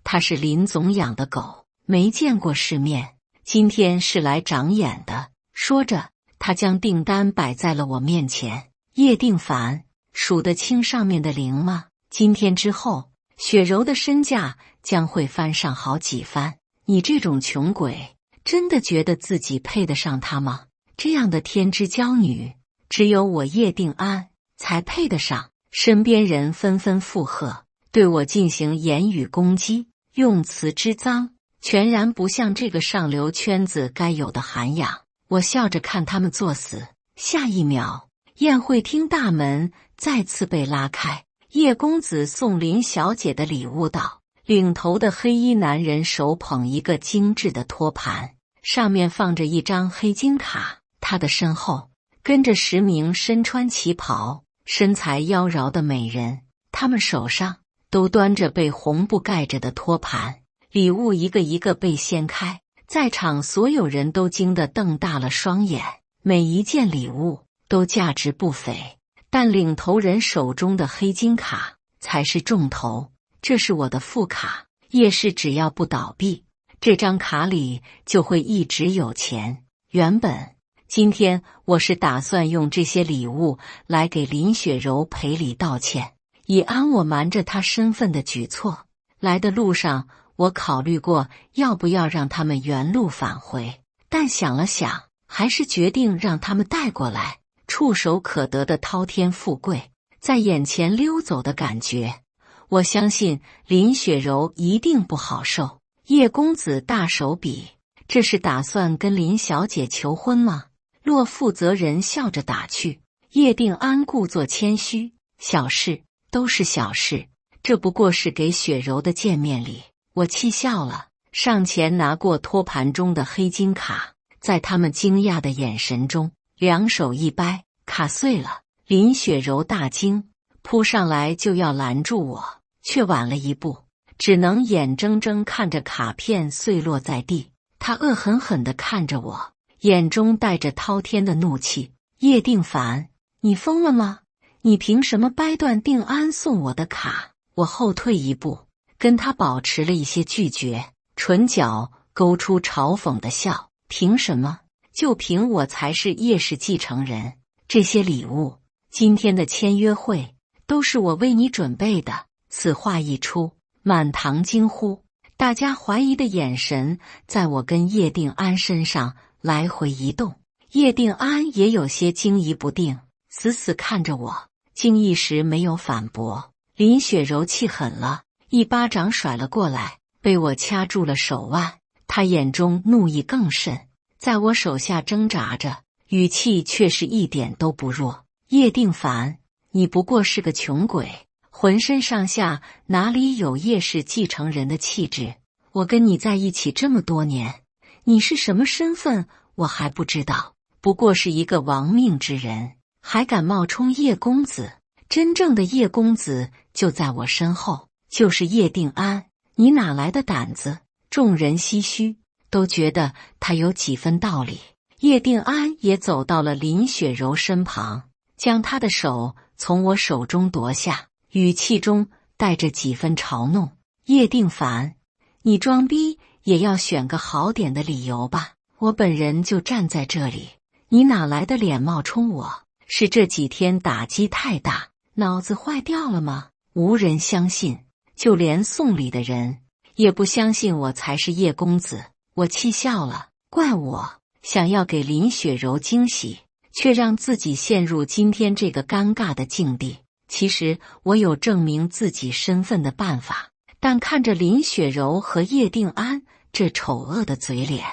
他是林总养的狗，没见过世面，今天是来长眼的。说着，他将订单摆在了我面前。叶定凡，数得清上面的零吗？今天之后，雪柔的身价将会翻上好几番。你这种穷鬼，真的觉得自己配得上她吗？这样的天之娇女，只有我叶定安才配得上。身边人纷纷附和，对我进行言语攻击，用词之脏，全然不像这个上流圈子该有的涵养。我笑着看他们作死。下一秒，宴会厅大门再次被拉开，叶公子送林小姐的礼物到。领头的黑衣男人手捧一个精致的托盘，上面放着一张黑金卡，他的身后跟着10名身穿旗袍、身材妖娆的美人，他们手上都端着被红布盖着的托盘，礼物一个一个被掀开，在场所有人都惊得瞪大了双眼。每一件礼物都价值不菲，但领头人手中的黑金卡才是重头。这是我的副卡，叶氏只要不倒闭，这张卡里就会一直有钱。原本今天我是打算用这些礼物来给林雪柔赔礼道歉，以安我瞒着她身份的举措。来的路上，我考虑过要不要让他们原路返回，但想了想，还是决定让他们带过来。触手可得的滔天富贵在眼前溜走的感觉，我相信林雪柔一定不好受。叶公子大手笔，这是打算跟林小姐求婚吗？骆负责人笑着打趣。叶定安故作谦虚，小事都是小事，这不过是给雪柔的见面礼。我气笑了，上前拿过托盘中的黑金卡，在他们惊讶的眼神中，两手一掰，卡碎了。林雪柔大惊，扑上来就要拦住我，却晚了一步，只能眼睁睁看着卡片碎落在地。她恶狠狠地看着我，眼中带着滔天的怒气。叶定凡，你疯了吗？你凭什么掰断定安送我的卡？我后退一步，跟他保持了一些拒绝，唇角勾出嘲讽的笑。凭什么？就凭我才是叶氏继承人。这些礼物，今天的签约会，都是我为你准备的。此话一出，满堂惊呼，大家怀疑的眼神在我跟叶定安身上来回移动。叶定安也有些惊疑不定，死死看着我，竟一时没有反驳。林雪柔气狠了，一巴掌甩了过来，被我掐住了手腕。她眼中怒意更甚，在我手下挣扎着，语气却是一点都不弱。叶定凡，你不过是个穷鬼，浑身上下哪里有叶氏继承人的气质？我跟你在一起这么多年，你是什么身份我还不知道，不过是一个亡命之人，还敢冒充叶公子？真正的叶公子就在我身后，就是叶定安，你哪来的胆子？众人唏嘘，都觉得他有几分道理。叶定安也走到了林雪柔身旁，将她的手从我手中夺下，语气中带着几分嘲弄。叶定凡，你装逼也要选个好点的理由吧，我本人就站在这里，你哪来的脸冒充我？是这几天打击太大，脑子坏掉了吗？无人相信，就连送礼的人也不相信我才是叶公子。我气笑了，怪我想要给林雪柔惊喜，却让自己陷入今天这个尴尬的境地。其实我有证明自己身份的办法，但看着林雪柔和叶定安这丑恶的嘴脸，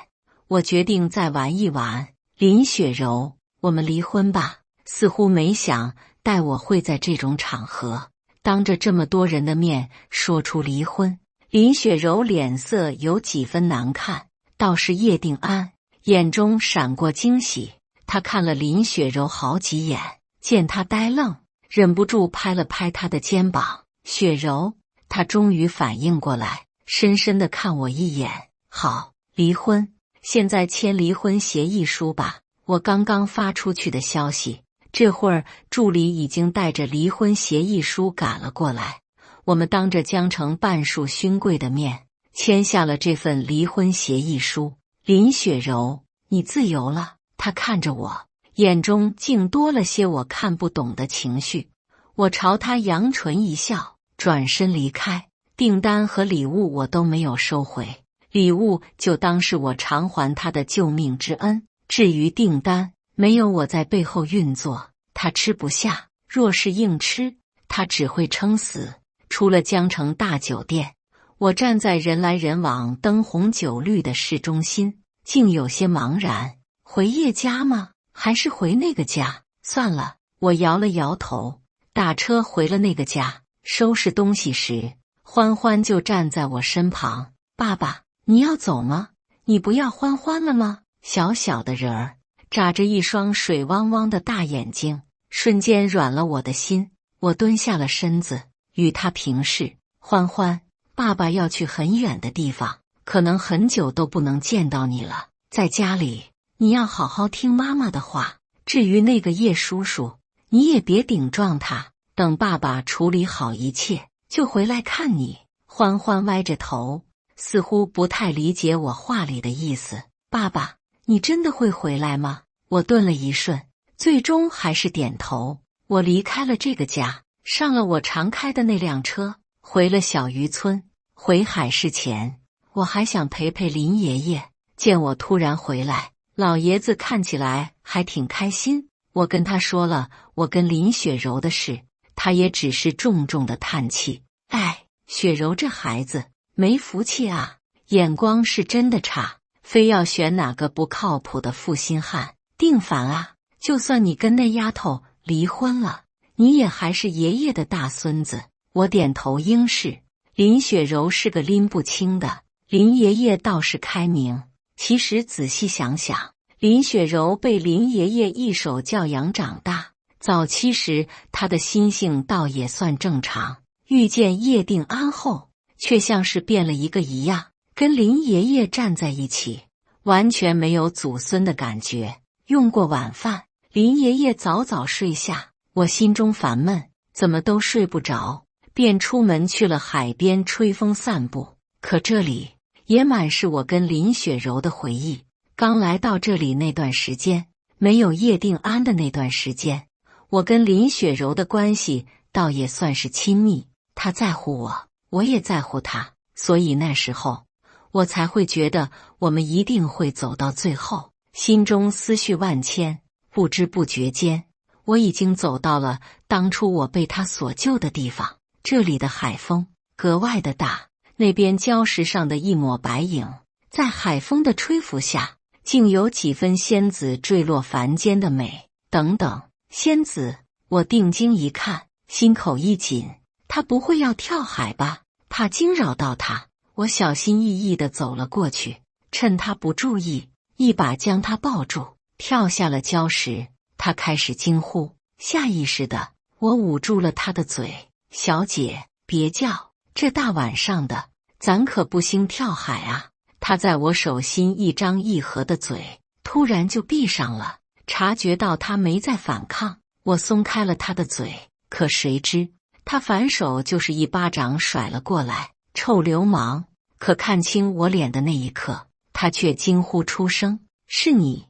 我决定再玩一玩。林雪柔，我们离婚吧。似乎没想待我会在这种场合当着这么多人的面说出离婚。林雪柔脸色有几分难看，倒是叶定安眼中闪过惊喜，他看了林雪柔好几眼，见她呆愣，忍不住拍了拍她的肩膀。雪柔，她终于反应过来，深深地看我一眼。好，离婚，现在签离婚协议书吧。我刚刚发出去的消息，这会儿助理已经带着离婚协议书赶了过来，我们当着江城半数勋贵的面签下了这份离婚协议书。林雪柔，你自由了。她看着我，眼中竟多了些我看不懂的情绪。我朝她扬唇一笑，转身离开。订单和礼物我都没有收回，礼物就当是我偿还她的救命之恩。至于订单，没有我在背后运作，他吃不下；若是硬吃，他只会撑死。出了江城大酒店，我站在人来人往、灯红酒绿的市中心，竟有些茫然。回叶家吗？还是回那个家？算了，我摇了摇头，打车回了那个家。收拾东西时，欢欢就站在我身旁。爸爸，你要走吗？你不要欢欢了吗？小小的人儿眨着一双水汪汪的大眼睛，瞬间软了我的心。我蹲下了身子，与他平视。欢欢，爸爸要去很远的地方，可能很久都不能见到你了。在家里，你要好好听妈妈的话。至于那个叶叔叔，你也别顶撞他，等爸爸处理好一切，就回来看你。欢欢歪着头，似乎不太理解我话里的意思。爸爸，你真的会回来吗？我顿了一瞬，最终还是点头。我离开了这个家，上了我常开的那辆车，回了小渔村。回海市前，我还想陪陪林爷爷。见我突然回来，老爷子看起来还挺开心。我跟他说了我跟林雪柔的事，他也只是重重的叹气。哎，雪柔这孩子没福气啊，眼光是真的差，非要选哪个不靠谱的负心汉。定凡啊，就算你跟那丫头离婚了，你也还是爷爷的大孙子。我点头应是。林雪柔是个拎不清的，林爷爷倒是开明。其实仔细想想，林雪柔被林爷爷一手教养长大，早期时她的心性倒也算正常，遇见叶定安后，却像是变了一个一样，跟林爷爷站在一起，完全没有祖孙的感觉。用过晚饭，林爷爷早早睡下，我心中烦闷，怎么都睡不着，便出门去了海边吹风散步。可这里也满是我跟林雪柔的回忆。刚来到这里那段时间，没有叶定安的那段时间，我跟林雪柔的关系倒也算是亲密，她在乎我，我也在乎她，所以那时候我才会觉得我们一定会走到最后。心中思绪万千，不知不觉间，我已经走到了当初我被他所救的地方。这里的海风格外的大，那边礁石上的一抹白影，在海风的吹拂下，竟有几分仙子坠落凡间的美。等等，仙子！我定睛一看，心口一紧，他不会要跳海吧？怕惊扰到他，我小心翼翼地走了过去，趁他不注意，一把将他抱住，跳下了礁石。他开始惊呼，下意识的，我捂住了他的嘴。小姐，别叫，这大晚上的，咱可不兴跳海啊！他在我手心一张一合的嘴，突然就闭上了。察觉到他没再反抗，我松开了他的嘴，可谁知他反手就是一巴掌甩了过来。臭流氓！可看清我脸的那一刻，他却惊呼出声：“是你！”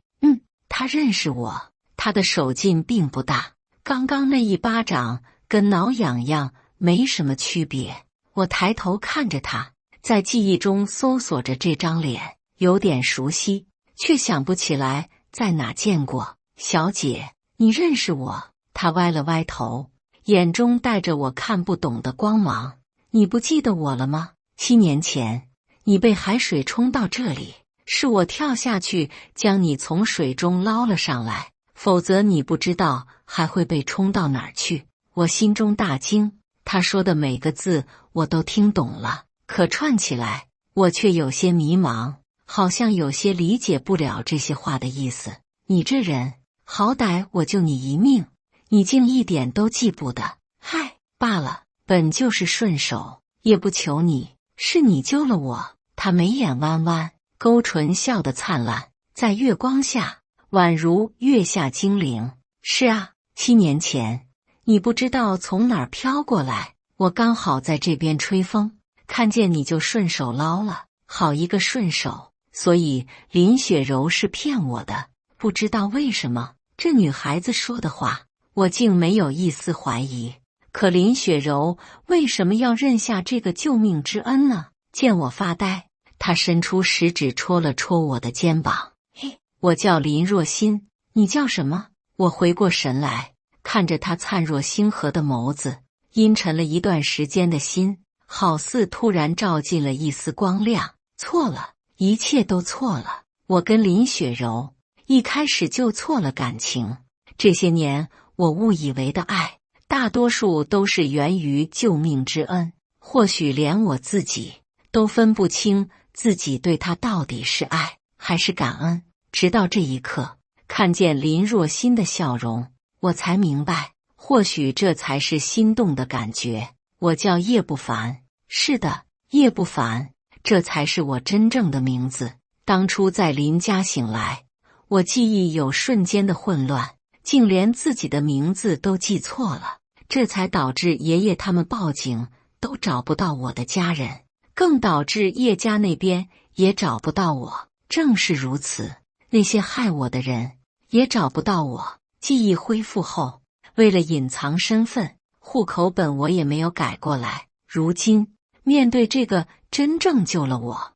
他认识我。他的手劲并不大，刚刚那一巴掌跟挠痒痒没什么区别。我抬头看着他，在记忆中搜索着这张脸，有点熟悉，却想不起来在哪见过。小姐，你认识我？他歪了歪头，眼中带着我看不懂的光芒。你不记得我了吗？7年前，你被海水冲到这里，是我跳下去将你从水中捞了上来，否则你不知道还会被冲到哪儿去。我心中大惊，他说的每个字我都听懂了，可串起来，我却有些迷茫，好像有些理解不了这些话的意思。你这人，好歹我救你一命，你竟一点都记不得。嗨，罢了，本就是顺手，也不求你，是你救了我。他眉眼弯弯，勾唇笑得灿烂，在月光下宛如月下精灵。是啊，7年前，你不知道从哪儿飘过来，我刚好在这边吹风，看见你就顺手捞了。好一个顺手！所以林雪柔是骗我的。不知道为什么，这女孩子说的话，我竟没有一丝怀疑。可林雪柔为什么要认下这个救命之恩呢？见我发呆，她伸出食指戳了戳我的肩膀。嘿，我叫林若欣，你叫什么？我回过神来，看着她灿若星河的眸子，阴沉了一段时间的心，好似突然照进了一丝光亮。错了，一切都错了。我跟林雪柔一开始就错了感情。这些年我误以为的爱，大多数都是源于救命之恩，或许连我自己都分不清自己对他到底是爱还是感恩。直到这一刻，看见林若欣的笑容，我才明白，或许这才是心动的感觉。我叫叶不凡，是的，叶不凡，这才是我真正的名字。当初在林家醒来，我记忆有瞬间的混乱，竟连自己的名字都记错了，这才导致爷爷他们报警都找不到我的家人，更导致叶家那边也找不到我。正是如此，那些害我的人也找不到我。记忆恢复后，为了隐藏身份，户口本我也没有改过来。如今面对这个真正救了我，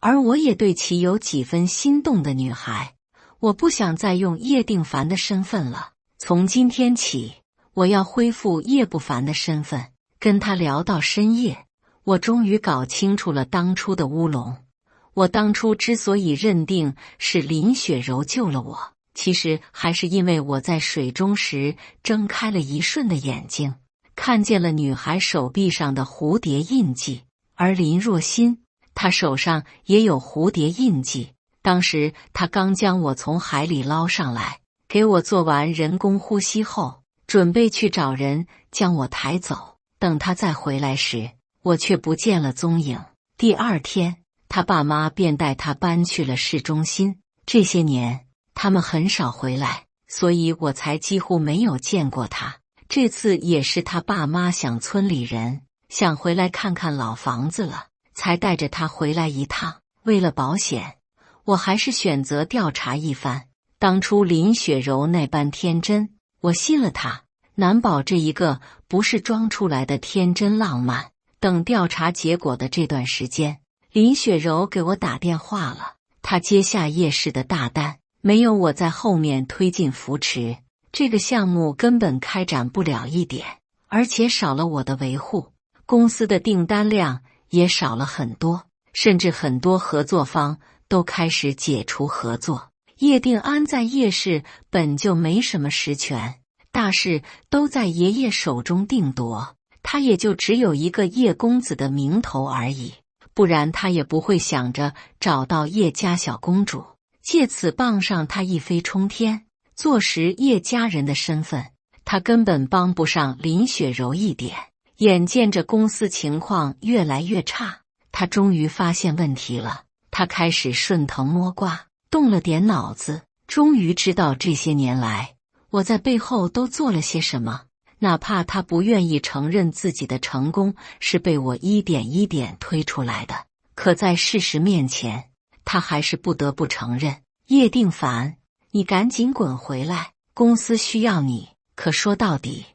而我也对其有几分心动的女孩，我不想再用叶定凡的身份了。从今天起，我要恢复叶不凡的身份，跟他聊到深夜。我终于搞清楚了当初的乌龙。我当初之所以认定是林雪柔救了我，其实还是因为我在水中时睁开了一瞬的眼睛，看见了女孩手臂上的蝴蝶印记，而林若欣她手上也有蝴蝶印记。当时她刚将我从海里捞上来，给我做完人工呼吸后，准备去找人将我抬走。等她再回来时，我却不见了踪影。第二天，他爸妈便带他搬去了市中心。这些年，他们很少回来，所以我才几乎没有见过他。这次也是他爸妈想村里人想回来看看老房子了，才带着他回来一趟。为了保险，我还是选择调查一番。当初林雪柔那般天真，我信了她，难保这一个不是装出来的天真浪漫。等调查结果的这段时间，林雪柔给我打电话了，她接下叶氏的大单，没有我在后面推进扶持，这个项目根本开展不了一点，而且少了我的维护，公司的订单量也少了很多，甚至很多合作方都开始解除合作。叶定安在叶氏本就没什么实权，大事都在爷爷手中定夺，他也就只有一个叶公子的名头而已，不然他也不会想着找到叶家小公主，借此傍上她一飞冲天，坐实叶家人的身份。他根本帮不上林雪柔一点。眼见着公司情况越来越差，他终于发现问题了。他开始顺藤摸瓜，动了点脑子，终于知道这些年来我在背后都做了些什么。哪怕他不愿意承认自己的成功是被我一点一点推出来的，可在事实面前，他还是不得不承认。叶定凡，你赶紧滚回来，公司需要你。可说到底，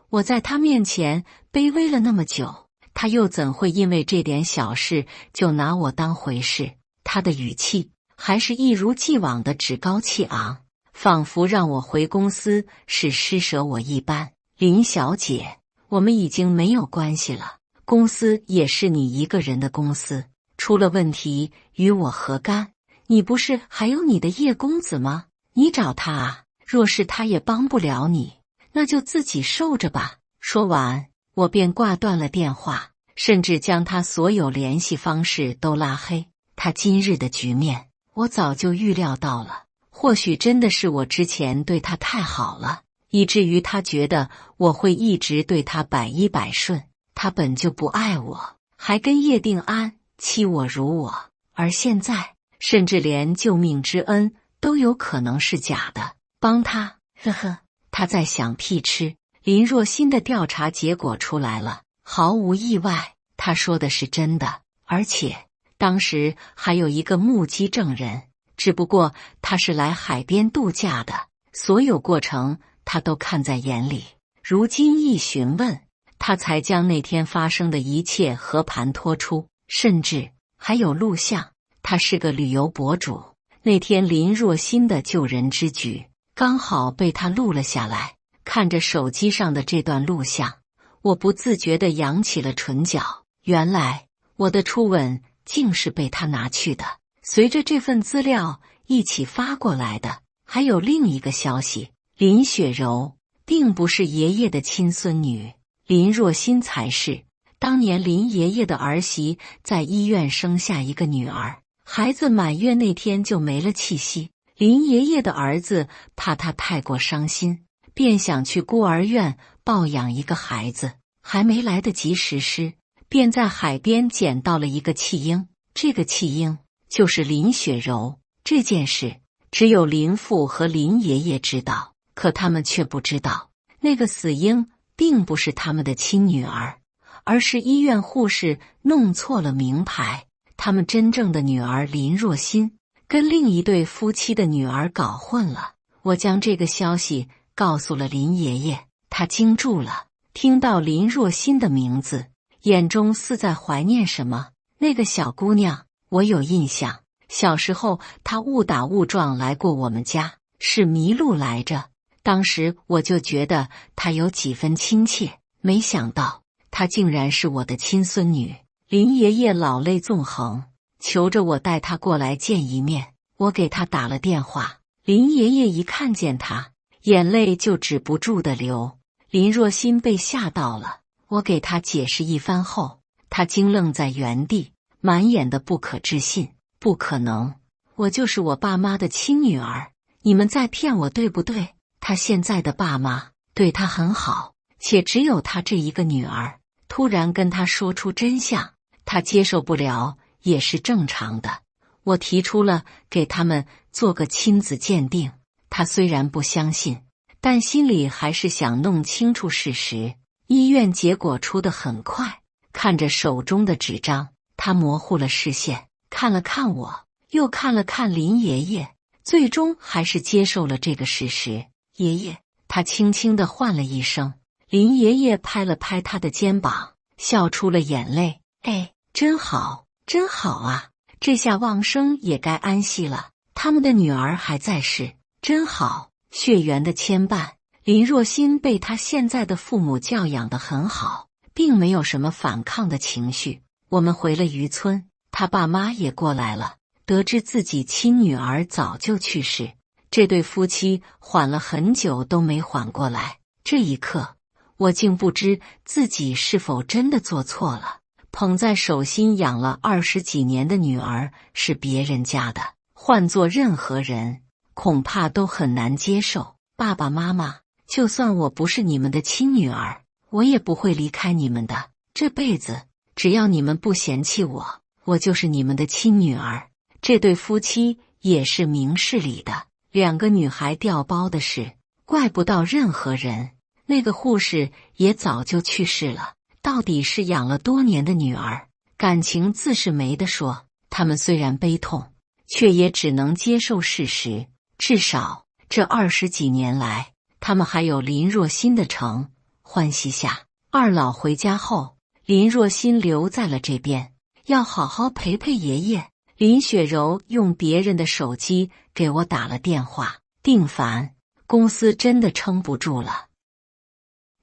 我在他面前卑微了那么久，他又怎会因为这点小事就拿我当回事？他的语气还是一如既往的趾高气昂，仿佛让我回公司是施舍我一般。林小姐，我们已经没有关系了，公司也是你一个人的公司，出了问题与我何干？你不是还有你的叶公子吗？你找他啊，若是他也帮不了你，那就自己受着吧。说完，我便挂断了电话，甚至将他所有联系方式都拉黑。他今日的局面，我早就预料到了，或许真的是我之前对他太好了，以至于他觉得我会一直对他百依百顺。他本就不爱我，还跟叶定安欺我辱我，而现在甚至连救命之恩都有可能是假的。帮他，呵呵，他在想屁吃。林若欣的调查结果出来了，毫无意外，他说的是真的，而且当时还有一个目击证人，只不过他是来海边度假的，所有过程他都看在眼里。如今一询问，他才将那天发生的一切和盘托出，甚至还有录像。他是个旅游博主，那天林若欣的救人之举刚好被他录了下来。看着手机上的这段录像，我不自觉地扬起了唇角。原来我的初吻竟是被他拿去的。随着这份资料一起发过来的，还有另一个消息，林雪柔并不是爷爷的亲孙女，林若欣才是。当年林爷爷的儿媳在医院生下一个女儿，孩子满月那天就没了气息。林爷爷的儿子怕她太过伤心，便想去孤儿院抱养一个孩子，还没来得及实施，便在海边捡到了一个弃婴。这个弃婴就是林雪柔。这件事只有林父和林爷爷知道，可他们却不知道，那个死婴并不是他们的亲女儿，而是医院护士弄错了名牌。他们真正的女儿林若欣跟另一对夫妻的女儿搞混了。我将这个消息告诉了林爷爷，他惊住了，听到林若欣的名字，眼中似在怀念什么。那个小姑娘，我有印象，小时候她误打误撞来过我们家，是迷路来着。当时我就觉得她有几分亲切，没想到她竟然是我的亲孙女。林爷爷老泪纵横，求着我带她过来见一面。我给他打了电话，林爷爷一看见他，眼泪就止不住的流。林若欣被吓到了，我给他解释一番后，他惊愣在原地，满眼的不可置信。不可能，我就是我爸妈的亲女儿，你们在骗我对不对？他现在的爸妈对他很好，且只有他这一个女儿，突然跟他说出真相，他接受不了也是正常的。我提出了给他们做个亲子鉴定，他虽然不相信，但心里还是想弄清楚事实。医院结果出得很快，看着手中的纸张，他模糊了视线，看了看我，又看了看林爷爷，最终还是接受了这个事实。爷爷，他轻轻地唤了一声。林爷爷拍了拍他的肩膀，笑出了眼泪。哎，真好，真好啊！这下旺生也该安息了。他他们的女儿还在世，真好。血缘的牵绊，林若欣被他现在的父母教养得很好，并没有什么反抗的情绪。我们回了渔村，他爸妈也过来了，得知自己亲女儿早就去世，这对夫妻缓了很久都没缓过来。这一刻，我竟不知自己是否真的做错了。捧在手心养了20几年的女儿是别人家的，换做任何人恐怕都很难接受。爸爸妈妈，就算我不是你们的亲女儿，我也不会离开你们的。这辈子只要你们不嫌弃我，我就是你们的亲女儿。这对夫妻也是明事理的。2个女孩调包的事，怪不到任何人。那个护士也早就去世了，到底是养了多年的女儿，感情自是没得说。他们虽然悲痛，却也只能接受事实。至少这20几年来，他们还有林若欣的城。欢喜下，二老回家后，林若欣留在了这边，要好好陪陪爷爷。林雪柔用别人的手机给我打了电话，定凡，公司真的撑不住了，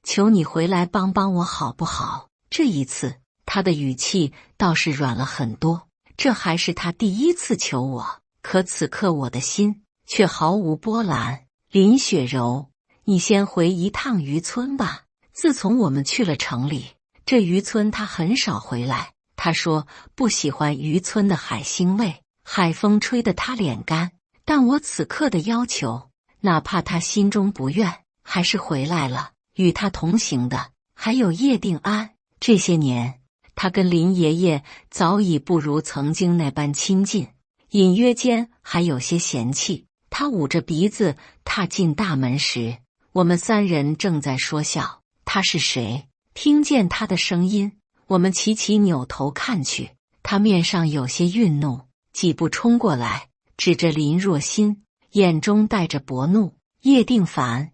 求你回来帮帮我好不好？这一次他的语气倒是软了很多，这还是他第一次求我，可此刻我的心却毫无波澜。林雪柔，你先回一趟渔村吧。自从我们去了城里，这渔村他很少回来。他说不喜欢渔村的海腥味，海风吹得他脸干。但我此刻的要求，哪怕他心中不愿，还是回来了。与他同行的还有叶定安。这些年，他跟林爷爷早已不如曾经那般亲近，隐约间还有些嫌弃。他捂着鼻子踏进大门时，我们3人正在说笑。他是谁？听见他的声音，我们齐齐扭头看去，他面上有些愠怒，几步冲过来，指着林若欣，眼中带着薄怒。叶定凡，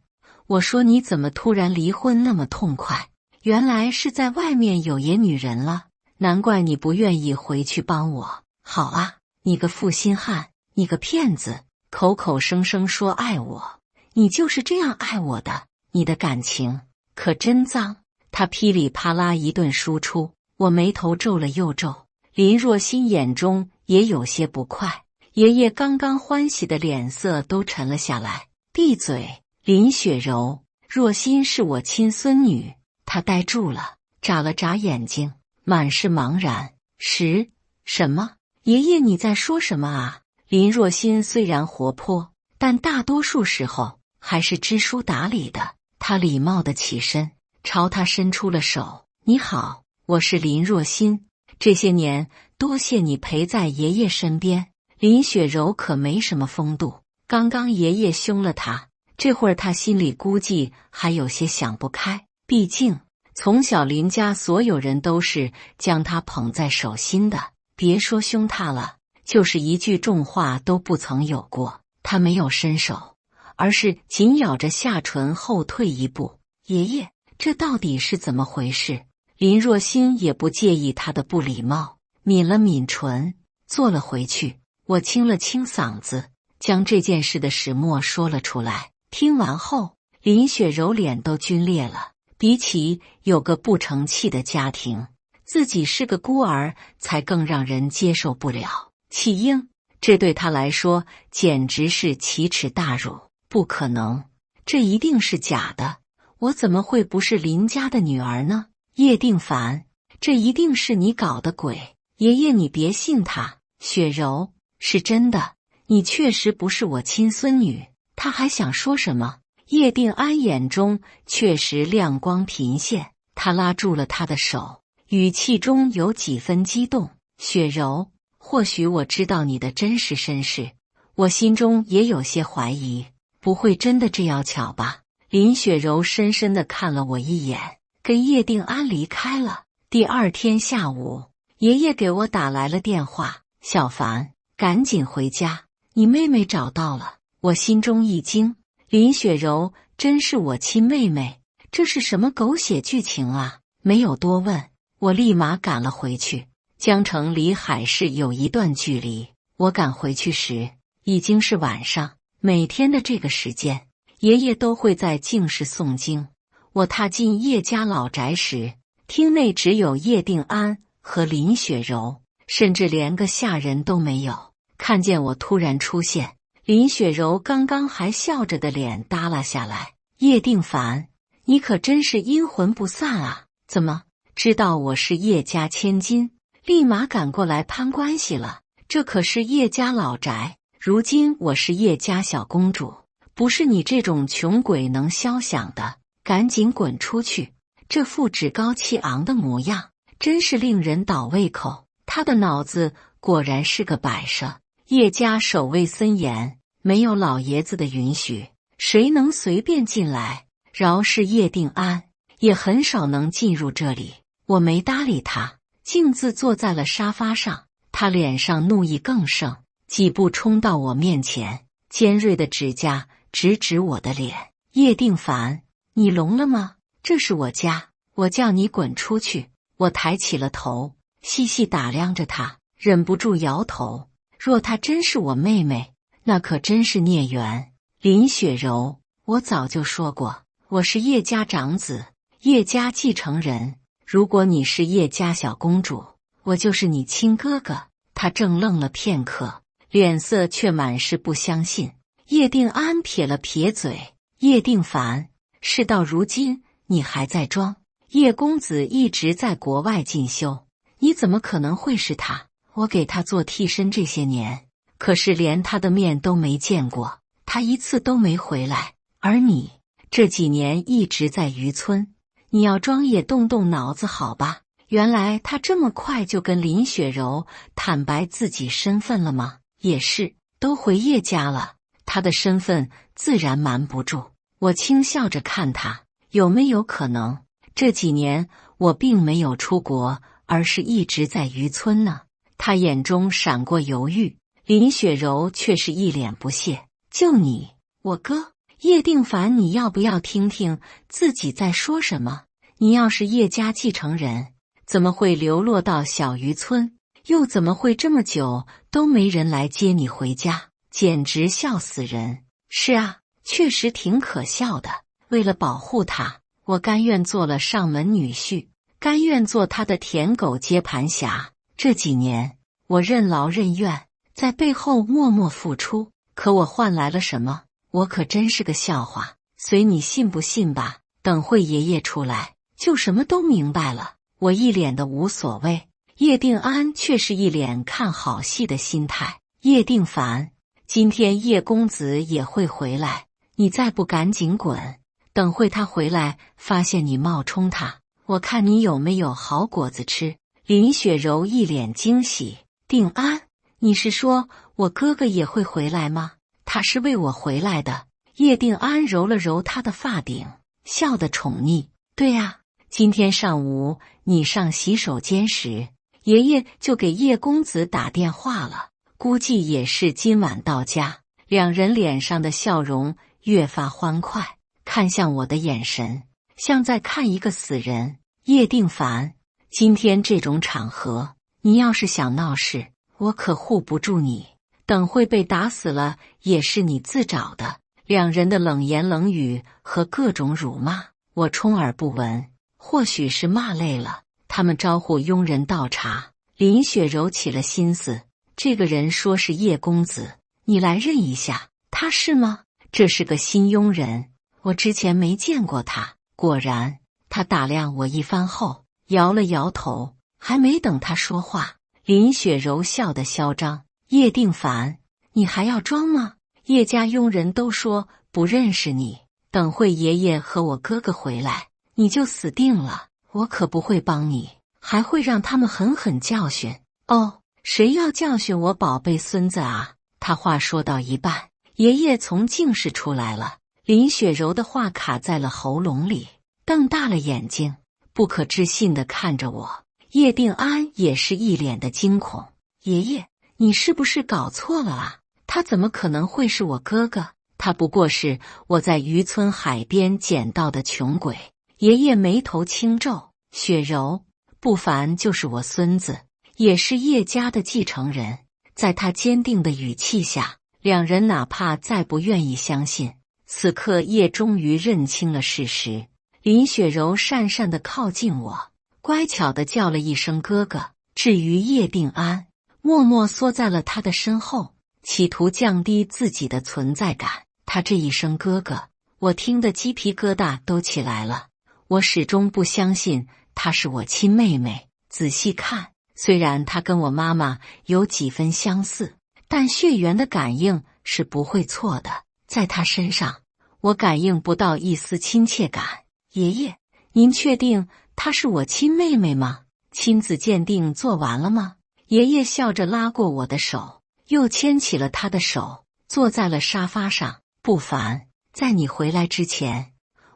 我说你怎么突然离婚那么痛快？原来是在外面有爷女人了，难怪你不愿意回去帮我。好啊，你个负心汉，你个骗子，口口声声说爱我，你就是这样爱我的，你的感情可真脏。他噼里啪啦一顿输出，我眉头皱了又皱。林若欣眼中也有些不快，爷爷刚刚欢喜的脸色都沉了下来。闭嘴！林雪柔，若欣是我亲孙女。他呆住了，眨了眨眼睛，满是茫然。什么？爷爷你在说什么啊？林若欣虽然活泼，但大多数时候还是知书达理的。他礼貌地起身，朝他伸出了手。你好，我是林若欣，这些年多谢你陪在爷爷身边。林雪柔可没什么风度，刚刚爷爷凶了他，这会儿他心里估计还有些想不开。毕竟从小林家所有人都是将他捧在手心的，别说凶他了，就是一句重话都不曾有过。他没有伸手，而是紧咬着下唇后退一步。爷爷，这到底是怎么回事？林若欣也不介意他的不礼貌，抿了抿唇，坐了回去。我清了清嗓子，将这件事的始末说了出来。听完后，林雪柔脸都皲裂了。比起有个不成器的家庭，自己是个孤儿才更让人接受不了。弃婴，这对他来说简直是奇耻大辱。不可能，这一定是假的。我怎么会不是林家的女儿呢？叶定凡，这一定是你搞的鬼。爷爷你别信他。雪柔，是真的，你确实不是我亲孙女。他还想说什么？叶定安眼中确实亮光频现，他拉住了他的手，语气中有几分激动。雪柔，或许我知道你的真实身世，我心中也有些怀疑，不会真的这样巧吧？林雪柔深深地看了我一眼，跟叶定安离开了。第2天下午，爷爷给我打来了电话，小凡，赶紧回家，你妹妹找到了。我心中一惊，林雪柔真是我亲妹妹，这是什么狗血剧情啊？没有多问，我立马赶了回去。江城离海市有一段距离，我赶回去时，已经是晚上，每天的这个时间，爷爷都会在净室诵经。我踏进叶家老宅时，厅内只有叶定安和林雪柔，甚至连个下人都没有。看见我突然出现，林雪柔刚刚还笑着的脸耷拉下来。叶定凡，你可真是阴魂不散啊！怎么知道我是叶家千金，立马赶过来攀关系了？这可是叶家老宅，如今我是叶家小公主，不是你这种穷鬼能消想的。赶紧滚出去！这副趾高气昂的模样，真是令人倒胃口。他的脑子果然是个摆设。叶家守卫森严，没有老爷子的允许，谁能随便进来？饶是叶定安，也很少能进入这里。我没搭理他，径自坐在了沙发上。他脸上怒意更盛，几步冲到我面前，尖锐的指甲直指我的脸。叶定凡，你聋了吗？这是我家，我叫你滚出去！我抬起了头，细细打量着他，忍不住摇头。若她真是我妹妹，那可真是孽缘。林雪柔，我早就说过，我是叶家长子，叶家继承人。如果你是叶家小公主，我就是你亲哥哥。他正愣了片刻，脸色却满是不相信。叶定安撇了撇嘴，叶定凡，事到如今你还在装？叶公子一直在国外进修，你怎么可能会是他？我给他做替身这些年，可是连他的面都没见过，他一次都没回来。而你这几年一直在渔村，你要装也动动脑子好吧？原来他这么快就跟林雪柔坦白自己身份了吗？也是，都回叶家了，他的身份自然瞒不住。我轻笑着看他，有没有可能这几年我并没有出国，而是一直在渔村呢？他眼中闪过犹豫，林雪柔却是一脸不屑。就你，我哥叶定凡，你要不要听听自己在说什么？你要是叶家继承人，怎么会流落到小渔村？又怎么会这么久都没人来接你回家？简直笑死人！是啊，确实挺可笑的。为了保护他，我甘愿做了上门女婿，甘愿做他的舔狗接盘侠。这几年，我任劳任怨，在背后默默付出，可我换来了什么？我可真是个笑话。随你信不信吧，等会爷爷出来，就什么都明白了。我一脸的无所谓，叶定安却是一脸看好戏的心态。叶定凡，今天叶公子也会回来，你再不赶紧滚，等会他回来发现你冒充他，我看你有没有好果子吃。林雪柔一脸惊喜，定安，你是说我哥哥也会回来吗？他是为我回来的。叶定安揉了揉他的发顶，笑得宠溺。对啊，今天上午你上洗手间时，爷爷就给叶公子打电话了，估计也是今晚到家。两人脸上的笑容越发欢快，看向我的眼神像在看一个死人。叶定凡，今天这种场合，你要是想闹事，我可护不住你，等会被打死了也是你自找的。两人的冷言冷语和各种辱骂，我充耳不闻。或许是骂累了，他们招呼佣人倒茶。林雪柔起了心思，这个人说是叶公子，你来认一下，他是吗？这是个新佣人，我之前没见过他。果然，他打量我一番后摇了摇头。还没等他说话，林雪柔笑得嚣张。叶定凡，你还要装吗？叶家佣人都说不认识你，等会爷爷和我哥哥回来，你就死定了。我可不会帮你，还会让他们狠狠教训。哦，谁要教训我宝贝孙子啊？他话说到一半，爷爷从净室出来了。林雪柔的话卡在了喉咙里，瞪大了眼睛，不可置信地看着我。叶定安也是一脸的惊恐。爷爷，你是不是搞错了啊？他怎么可能会是我哥哥？他不过是我在渔村海边捡到的穷鬼。爷爷眉头轻皱，雪柔，不凡就是我孙子，也是叶家的继承人。在他坚定的语气下，两人哪怕再不愿意相信，此刻叶终于认清了事实。林雪柔讪讪地靠近我，乖巧地叫了一声哥哥。至于叶定安，默默缩在了他的身后，企图降低自己的存在感。他这一声哥哥，我听得鸡皮疙瘩都起来了。我始终不相信她是我亲妹妹。仔细看，虽然她跟我妈妈有几分相似，但血缘的感应是不会错的。在她身上，我感应不到一丝亲切感。爷爷，您确定她是我亲妹妹吗？亲子鉴定做完了吗？爷爷笑着拉过我的手，又牵起了他的手，坐在了沙发上。不凡，在你回来之前，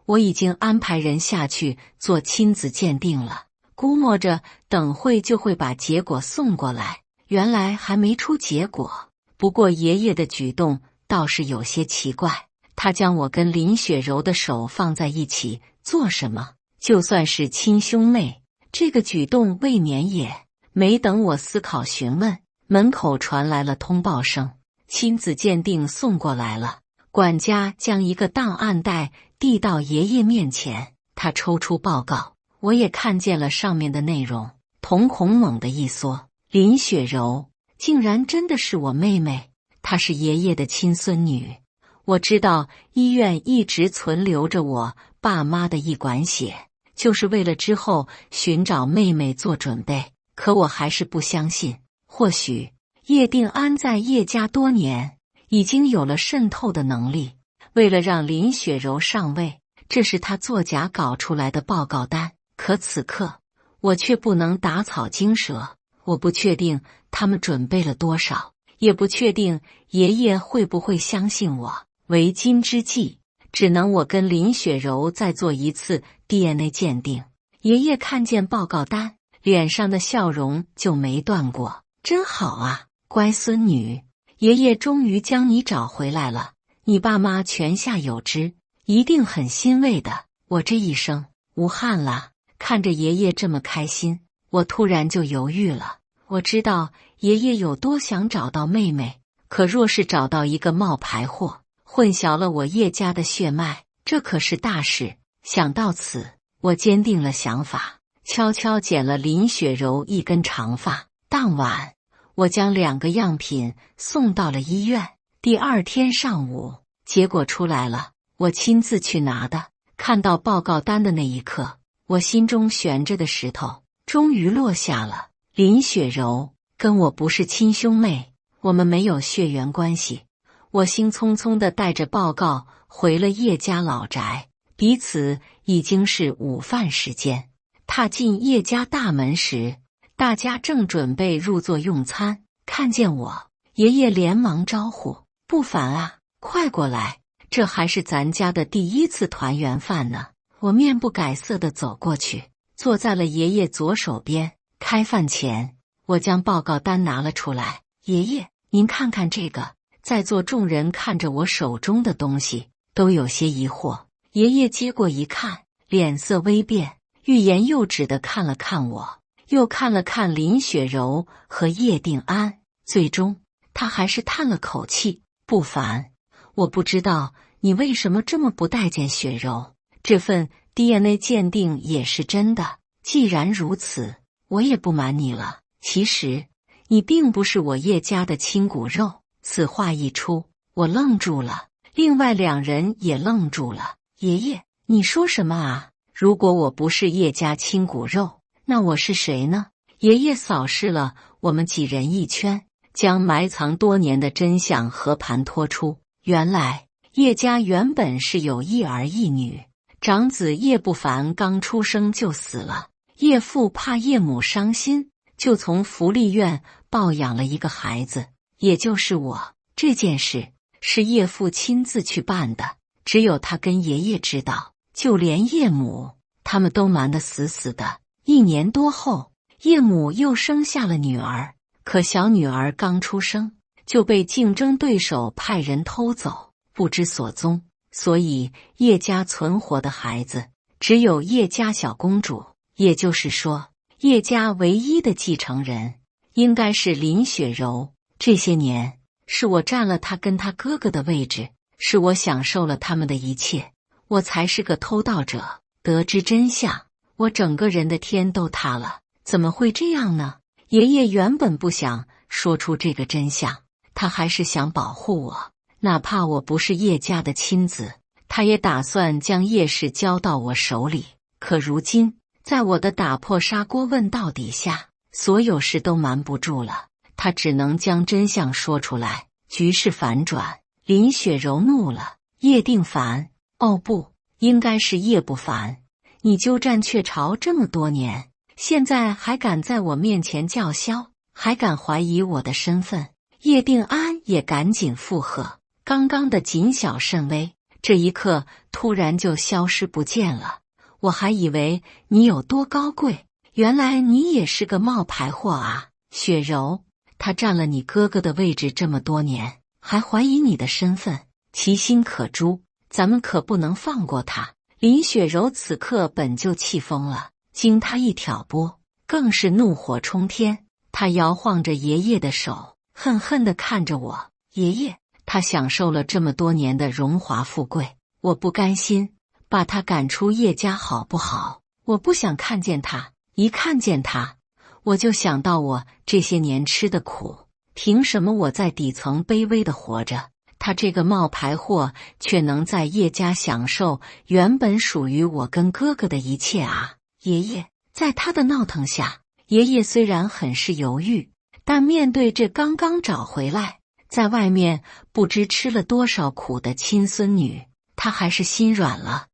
我已经安排人下去做亲子鉴定了，估摸着等会就会把结果送过来。原来还没出结果，不过爷爷的举动倒是有些奇怪。他将我跟林雪柔的手放在一起做什么？就算是亲兄妹，这个举动未免也……没等我思考询问，门口传来了通报声：亲子鉴定送过来了。管家将一个档案袋递到爷爷面前，他抽出报告，我也看见了上面的内容，瞳孔猛地一缩。林雪柔竟然真的是我妹妹，她是爷爷的亲孙女。我知道医院一直存留着我爸妈的一管血，就是为了之后寻找妹妹做准备。可我还是不相信，或许叶定安在叶家多年，已经有了渗透的能力。为了让林雪柔上位，这是他作假搞出来的报告单。可此刻，我却不能打草惊蛇。我不确定他们准备了多少，也不确定爷爷会不会相信我。为今之计，只能我跟林雪柔再做一次 DNA 鉴定。爷爷看见报告单，脸上的笑容就没断过。真好啊，乖孙女，爷爷终于将你找回来了，你爸妈泉下有知，一定很欣慰的。我这一生无憾了。看着爷爷这么开心，我突然就犹豫了。我知道爷爷有多想找到妹妹，可若是找到一个冒牌货，混淆了我叶家的血脉，这可是大事。想到此，我坚定了想法，悄悄剪了林雪柔一根长发。当晚，我将2个样品送到了医院。第二天上午，结果出来了，我亲自去拿的。看到报告单的那一刻，我心中悬着的石头终于落下了。林雪柔跟我不是亲兄妹，我们没有血缘关系。我兴匆匆地带着报告回了叶家老宅，彼此已经是午饭时间。踏进叶家大门时，大家正准备入座用餐，看见我，爷爷连忙招呼：不凡啊，快过来，这还是咱家的第一次团圆饭呢。我面不改色地走过去，坐在了爷爷左手边。开饭前，我将报告单拿了出来。爷爷，您看看这个。在座众人看着我手中的东西，都有些疑惑。爷爷接过一看，脸色微变，欲言又止地看了看我，又看了看林雪柔和叶定安，最终他还是叹了口气：不凡，我不知道你为什么这么不待见雪柔，这份 DNA 鉴定也是真的。既然如此，我也不瞒你了，其实你并不是我叶家的亲骨肉。此话一出，我愣住了，另外2人也愣住了。爷爷，你说什么啊？如果我不是叶家亲骨肉，那我是谁呢？爷爷扫视了我们几人一圈，将埋藏多年的真相和盘托出。原来叶家原本是有一儿一女，长子叶不凡刚出生就死了，叶父怕叶母伤心，就从福利院抱养了一个孩子，也就是我。这件事是叶父亲自去办的，只有他跟爷爷知道，就连叶母他们都瞒得死死的。1年多后，叶母又生下了女儿，可小女儿刚出生就被竞争对手派人偷走，不知所踪。所以叶家存活的孩子只有叶家小公主，也就是说，叶家唯一的继承人应该是林雪柔。这些年，是我占了他跟他哥哥的位置，是我享受了他们的一切，我才是个偷盗者。得知真相，我整个人的天都塌了。怎么会这样呢？爷爷原本不想说出这个真相，他还是想保护我，哪怕我不是叶家的亲子，他也打算将叶氏交到我手里。可如今，在我的打破砂锅问到底下，所有事都瞒不住了，他只能将真相说出来。局势反转，林雪柔怒了。叶定凡，哦不，应该是叶不凡，你鸠占鹊巢这么多年，现在还敢在我面前叫嚣，还敢怀疑我的身份。叶定安也赶紧附和，刚刚的谨小慎微，这一刻突然就消失不见了。我还以为你有多高贵，原来你也是个冒牌货啊！雪柔，他占了你哥哥的位置这么多年，还怀疑你的身份，其心可诛，咱们可不能放过他。林雪柔此刻本就气疯了，经他一挑拨，更是怒火冲天。他摇晃着爷爷的手，恨恨地看着我。爷爷，他享受了这么多年的荣华富贵，我不甘心，把他赶出叶家好不好？我不想看见他，一看见他，我就想到我这些年吃的苦，凭什么我在底层卑微的活着，他这个冒牌货却能在叶家享受原本属于我跟哥哥的一切啊！爷爷，在他的闹腾下，爷爷虽然很是犹豫，但面对这刚刚找回来，在外面不知吃了多少苦的亲孙女，他还是心软了。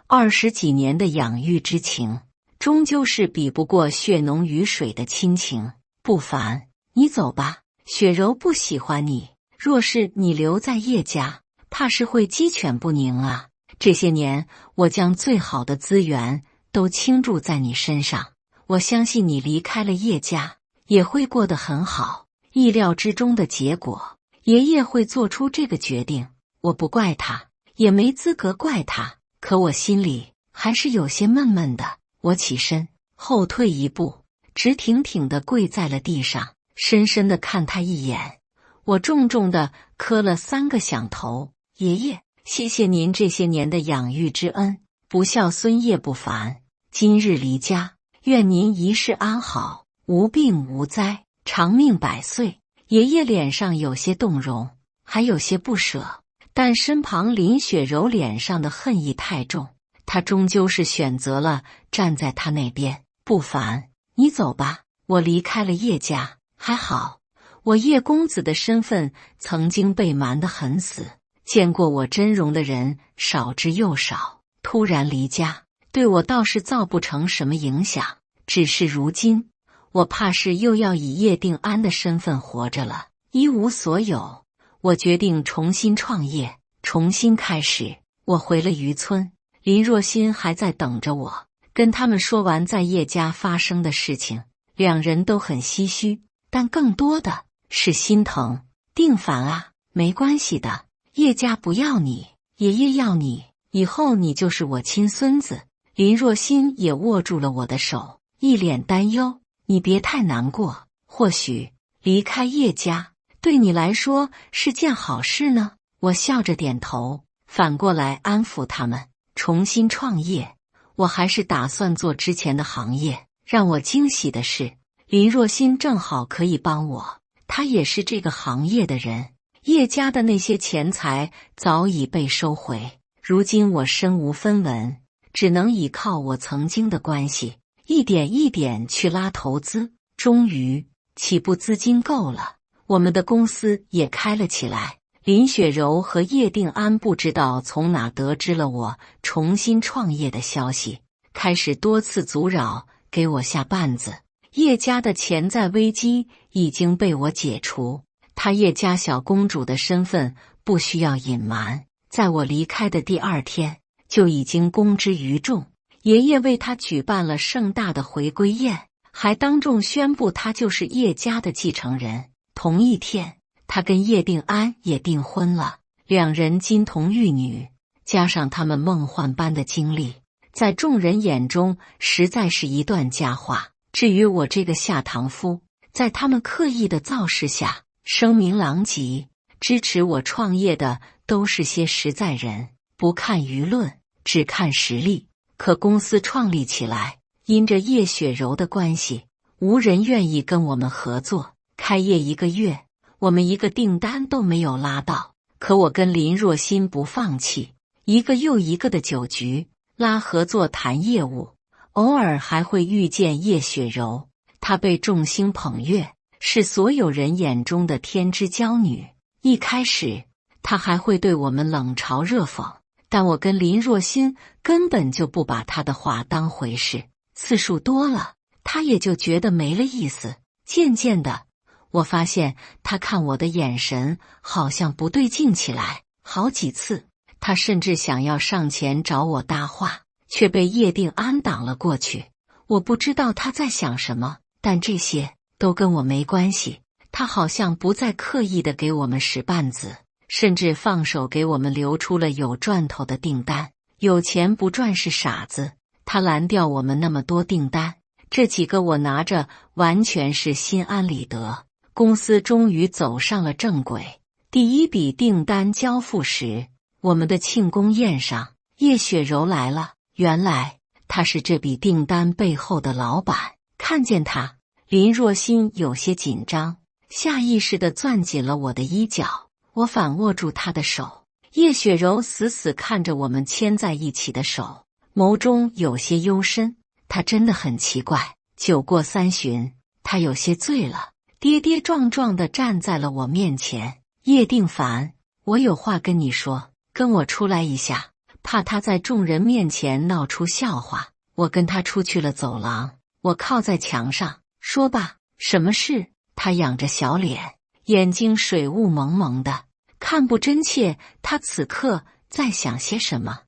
20几年的养育之情，终究是比不过血浓于水的亲情。不凡，你走吧，雪柔不喜欢你，若是你留在叶家，怕是会鸡犬不宁啊。这些年，我将最好的资源都倾注在你身上，我相信你离开了叶家，也会过得很好。意料之中的结果，爷爷会做出这个决定，我不怪他，也没资格怪他，可我心里还是有些闷闷的。我起身，后退一步，直挺挺地跪在了地上，深深地看他一眼。我重重地磕了3个响头。爷爷，谢谢您这些年的养育之恩，不孝孙叶不凡，今日离家，愿您一世安好，无病无灾，长命百岁。爷爷脸上有些动容，还有些不舍，但身旁林雪柔脸上的恨意太重，他终究是选择了站在他那边。不凡，你走吧，我离开了叶家，还好，我叶公子的身份曾经被瞒得很死，见过我真容的人少之又少，突然离家，对我倒是造不成什么影响。只是如今，我怕是又要以叶定安的身份活着了，一无所有。我决定重新创业，重新开始。我回了渔村，林若欣还在等着我，跟他们说完在叶家发生的事情，两人都很唏嘘，但更多的是心疼。定凡啊，没关系的，叶家不要你，爷爷要你，以后你就是我亲孙子。林若欣也握住了我的手，一脸担忧。你别太难过，或许离开叶家对你来说是件好事呢。我笑着点头，反过来安抚他们。重新创业，我还是打算做之前的行业。让我惊喜的是，林若欣正好可以帮我，她也是这个行业的人。叶家的那些钱财早已被收回，如今我身无分文，只能依靠我曾经的关系，一点一点去拉投资。终于，起步资金够了，我们的公司也开了起来。林雪柔和叶定安不知道从哪得知了我重新创业的消息，开始多次阻扰，给我下绊子。叶家的潜在危机已经被我解除，她叶家小公主的身份不需要隐瞒，在我离开的第2天就已经公之于众。爷爷为她举办了盛大的回归宴，还当众宣布她就是叶家的继承人。同一天，他跟叶定安也订婚了，两人金童玉女，加上他们梦幻般的经历，在众人眼中实在是一段佳话。至于我这个下堂夫，在他们刻意的造势下声名狼藉，支持我创业的都是些实在人，不看舆论，只看实力。可公司创立起来，因着叶雪柔的关系，无人愿意跟我们合作。开业1个月，我们一个订单都没有拉到。可我跟林若欣不放弃，一个又一个的酒局，拉合作谈业务，偶尔还会遇见叶雪柔。她被众星捧月，是所有人眼中的天之娇女。一开始，她还会对我们冷嘲热讽，但我跟林若欣根本就不把她的话当回事。次数多了，她也就觉得没了意思。渐渐的，我发现她看我的眼神好像不对劲起来。好几次，她甚至想要上前找我搭话，却被叶定安挡了过去。我不知道她在想什么，但这些都跟我没关系。她好像不再刻意的给我们使绊子，甚至放手给我们留出了有赚头的订单。有钱不赚是傻子，她拦掉我们那么多订单，这几个我拿着完全是心安理得。公司终于走上了正轨。第一笔订单交付时，我们的庆功宴上，叶雪柔来了。原来她是这笔订单背后的老板。看见她，林若欣有些紧张，下意识地攥紧了我的衣角。我反握住她的手，叶雪柔死死看着我们牵在一起的手，眸中有些幽深。她真的很奇怪。酒过3巡，她有些醉了，跌跌撞撞地站在了我面前。叶定凡，我有话跟你说，跟我出来一下。怕他在众人面前闹出笑话，我跟他出去了走廊。我靠在墙上，说吧，什么事？他仰着小脸，眼睛水雾蒙蒙的，看不真切。他此刻在想些什么？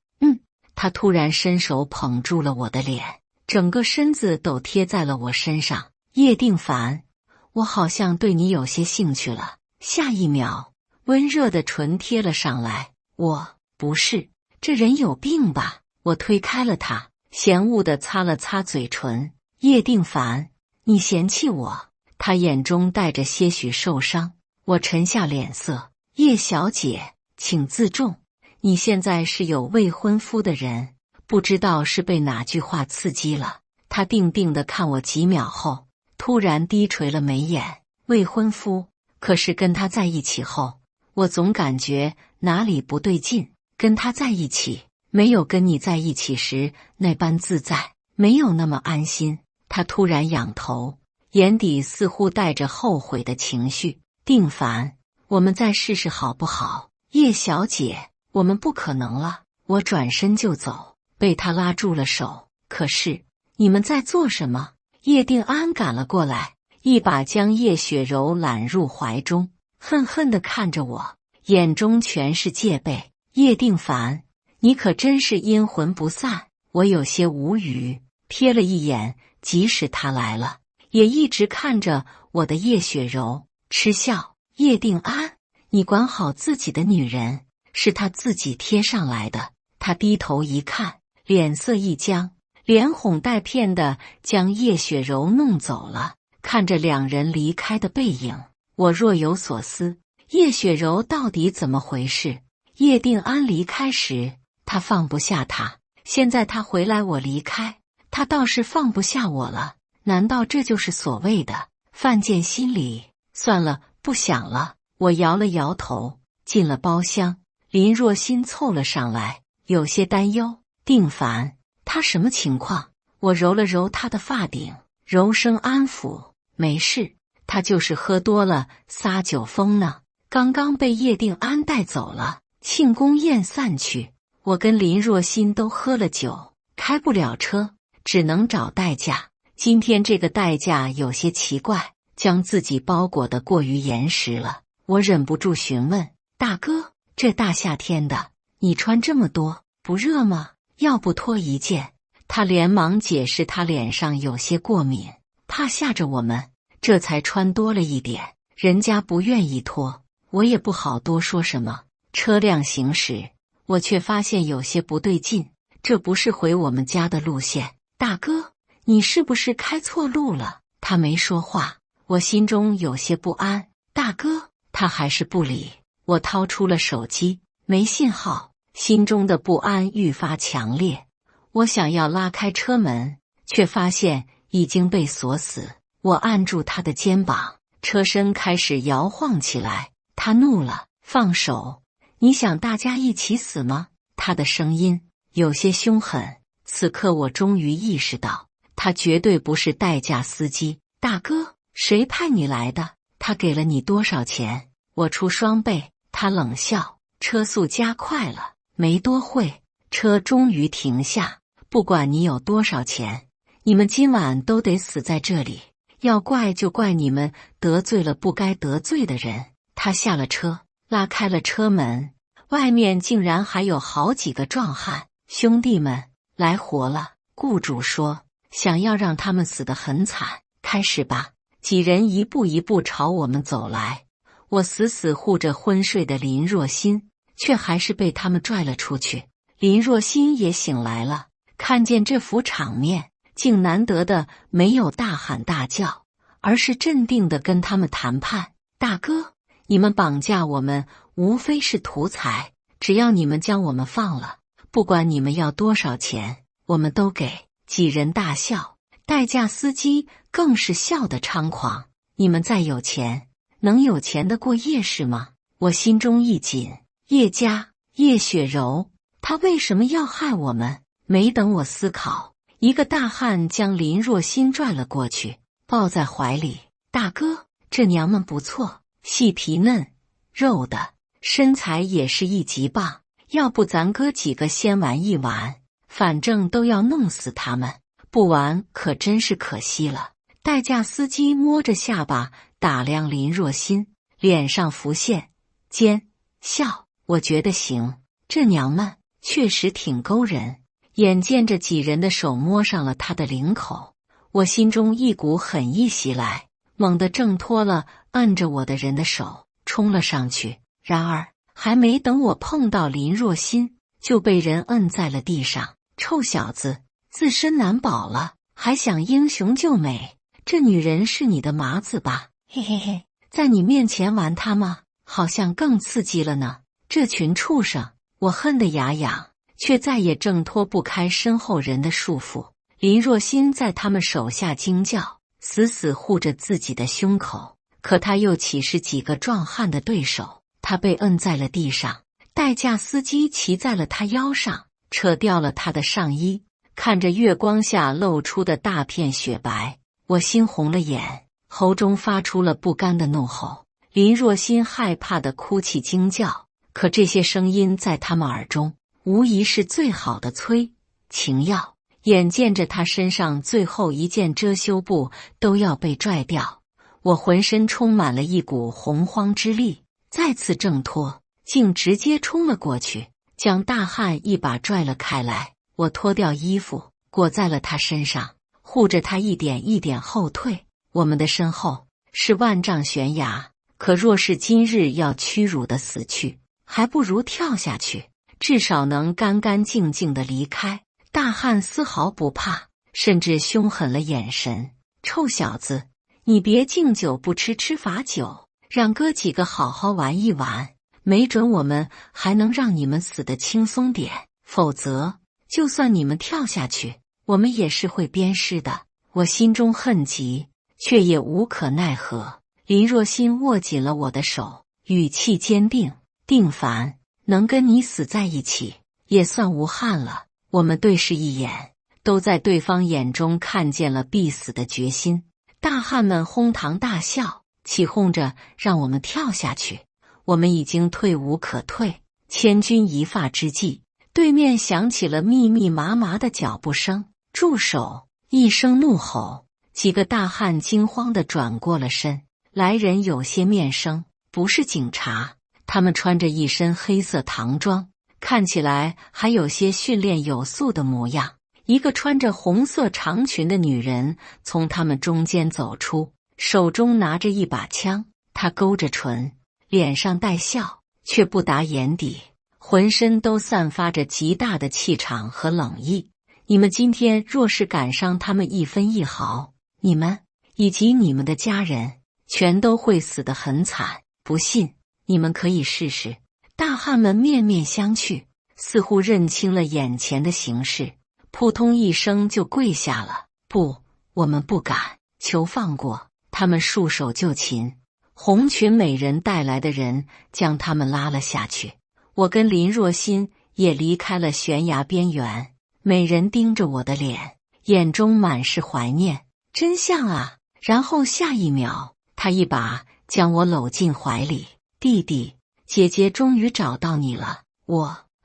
他突然伸手捧住了我的脸，整个身子都贴在了我身上。叶定凡，我好像对你有些兴趣了。下一秒，温热的唇贴了上来。我不是，这人有病吧？我推开了他，嫌恶地擦了擦嘴唇。叶定凡，你嫌弃我？他眼中带着些许受伤。我沉下脸色。叶小姐，请自重，你现在是有未婚夫的人，不知道是被哪句话刺激了。他定定地看我几秒后，突然低垂了眉眼。未婚夫？可是跟他在一起后，我总感觉哪里不对劲。跟他在一起，没有跟你在一起时那般自在，没有那么安心。他突然仰头，眼底似乎带着后悔的情绪。定凡，我们再试试好不好？叶小姐，我们不可能了。我转身就走，被他拉住了手。可是，你们在做什么？叶定安赶了过来，一把将叶雪柔揽入怀中，恨恨地看着我，眼中全是戒备。叶定凡，你可真是阴魂不散。我有些无语，瞥了一眼，即使他来了，也一直看着我的叶雪柔，嗤笑。叶定安，你管好自己的女人，是他自己贴上来的。他低头一看，脸色一僵，连哄带骗的将叶雪柔弄走了。看着两人离开的背影，我若有所思。叶雪柔到底怎么回事？叶定安离开时，他放不下他，现在他回来我离开，他倒是放不下我了。难道这就是所谓的犯贱心理？算了，不想了。我摇了摇头，进了包厢。林若欣凑了上来，有些担忧。定凡，他什么情况？我揉了揉他的发顶，柔声安抚，没事，他就是喝多了撒酒疯呢，刚刚被叶定安带走了。庆功宴散去，我跟林若欣都喝了酒，开不了车，只能找代驾。今天这个代驾有些奇怪，将自己包裹得过于严实了。我忍不住询问，大哥，这大夏天的，你穿这么多，不热吗？要不脱一件？他连忙解释他脸上有些过敏，怕吓着我们，这才穿多了一点，人家不愿意脱，我也不好多说什么。车辆行驶，我却发现有些不对劲，这不是回我们家的路线。大哥，你是不是开错路了？他没说话，我心中有些不安。大哥，他还是不理。我掏出了手机，没信号，心中的不安愈发强烈。我想要拉开车门，却发现已经被锁死。我按住他的肩膀，车身开始摇晃起来。他怒了，放手！你想大家一起死吗？他的声音有些凶狠。此刻我终于意识到，他绝对不是代驾司机。大哥，谁派你来的？他给了你多少钱？我出双倍。他冷笑，车速加快了，没多会，车终于停下。不管你有多少钱，你们今晚都得死在这里。要怪就怪你们得罪了不该得罪的人。他下了车，拉开了车门，外面竟然还有好几个壮汉。兄弟们，来活了！雇主说，想要让他们死得很惨。开始吧！几人一步一步朝我们走来。我死死护着昏睡的林若欣，却还是被他们拽了出去。林若欣也醒来了，看见这幅场面，竟难得的没有大喊大叫，而是镇定地跟他们谈判。大哥，你们绑架我们无非是图财，只要你们将我们放了，不管你们要多少钱，我们都给。几人大笑，代驾司机更是笑得猖狂。你们再有钱，能有钱的过夜市吗？我心中一紧。叶家，叶雪柔，他为什么要害我们？没等我思考，一个大汉将林若欣拽了过去，抱在怀里。大哥，这娘们不错，细皮嫩肉的，身材也是一级棒，要不咱哥几个先玩一玩，反正都要弄死他们，不玩可真是可惜了。代驾司机摸着下巴打量林若欣，脸上浮现奸笑。我觉得行，这娘们确实挺勾人。眼见着几人的手摸上了他的领口，我心中一股狠意袭来，猛地挣脱了摁着我的人的手，冲了上去。然而还没等我碰到林若欣，就被人摁在了地上。臭小子，自身难保了，还想英雄救美？这女人是你的麻子吧？嘿嘿嘿，在你面前玩她吗？好像更刺激了呢。这群畜生，我恨得牙痒，却再也挣脱不开身后人的束缚。林若欣在他们手下惊叫，死死护着自己的胸口，可他又岂是几个壮汉的对手？他被摁在了地上，代驾司机骑在了他腰上，扯掉了他的上衣。看着月光下露出的大片雪白，我心红了眼，喉中发出了不甘的怒吼。林若欣害怕的哭泣惊叫，可这些声音在他们耳中无疑是最好的催情药。眼见着他身上最后一件遮羞布都要被拽掉，我浑身充满了一股洪荒之力，再次挣脱，竟直接冲了过去，将大汉一把拽了开来。我脱掉衣服裹在了他身上，护着他一点一点后退。我们的身后是万丈悬崖，可若是今日要屈辱的死去，还不如跳下去，至少能干干净净的离开。大汉丝毫不怕，甚至凶狠了眼神。臭小子，你别敬酒不吃吃罚酒，让哥几个好好玩一玩，没准我们还能让你们死得轻松点，否则就算你们跳下去，我们也是会鞭尸的。我心中恨极，却也无可奈何。林若欣握紧了我的手，语气坚定：定凡，能跟你死在一起，也算无憾了。我们对视一眼，都在对方眼中看见了必死的决心。大汉们哄堂大笑，起哄着让我们跳下去。我们已经退无可退，千钧一发之际，对面响起了密密麻麻的脚步声。住手！一声怒吼，几个大汉惊慌地转过了身。来人有些面生，不是警察，他们穿着一身黑色唐装，看起来还有些训练有素的模样。一个穿着红色长裙的女人从他们中间走出，手中拿着一把枪。她勾着唇，脸上带笑，却不达眼底，浑身都散发着极大的气场和冷意。你们今天若是敢伤他们一分一毫，你们以及你们的家人全都会死得很惨。不信，你们可以试试。”大汉们面面相觑，似乎认清了眼前的形势，扑通一声就跪下了。“不，我们不敢，求放过。”他们束手就擒，红裙美人带来的人将他们拉了下去。我跟林若欣也离开了悬崖边缘，美人盯着我的脸，眼中满是怀念。“真像啊！”然后下一秒，她一把将我搂进怀里。“弟弟，姐姐终于找到你了。”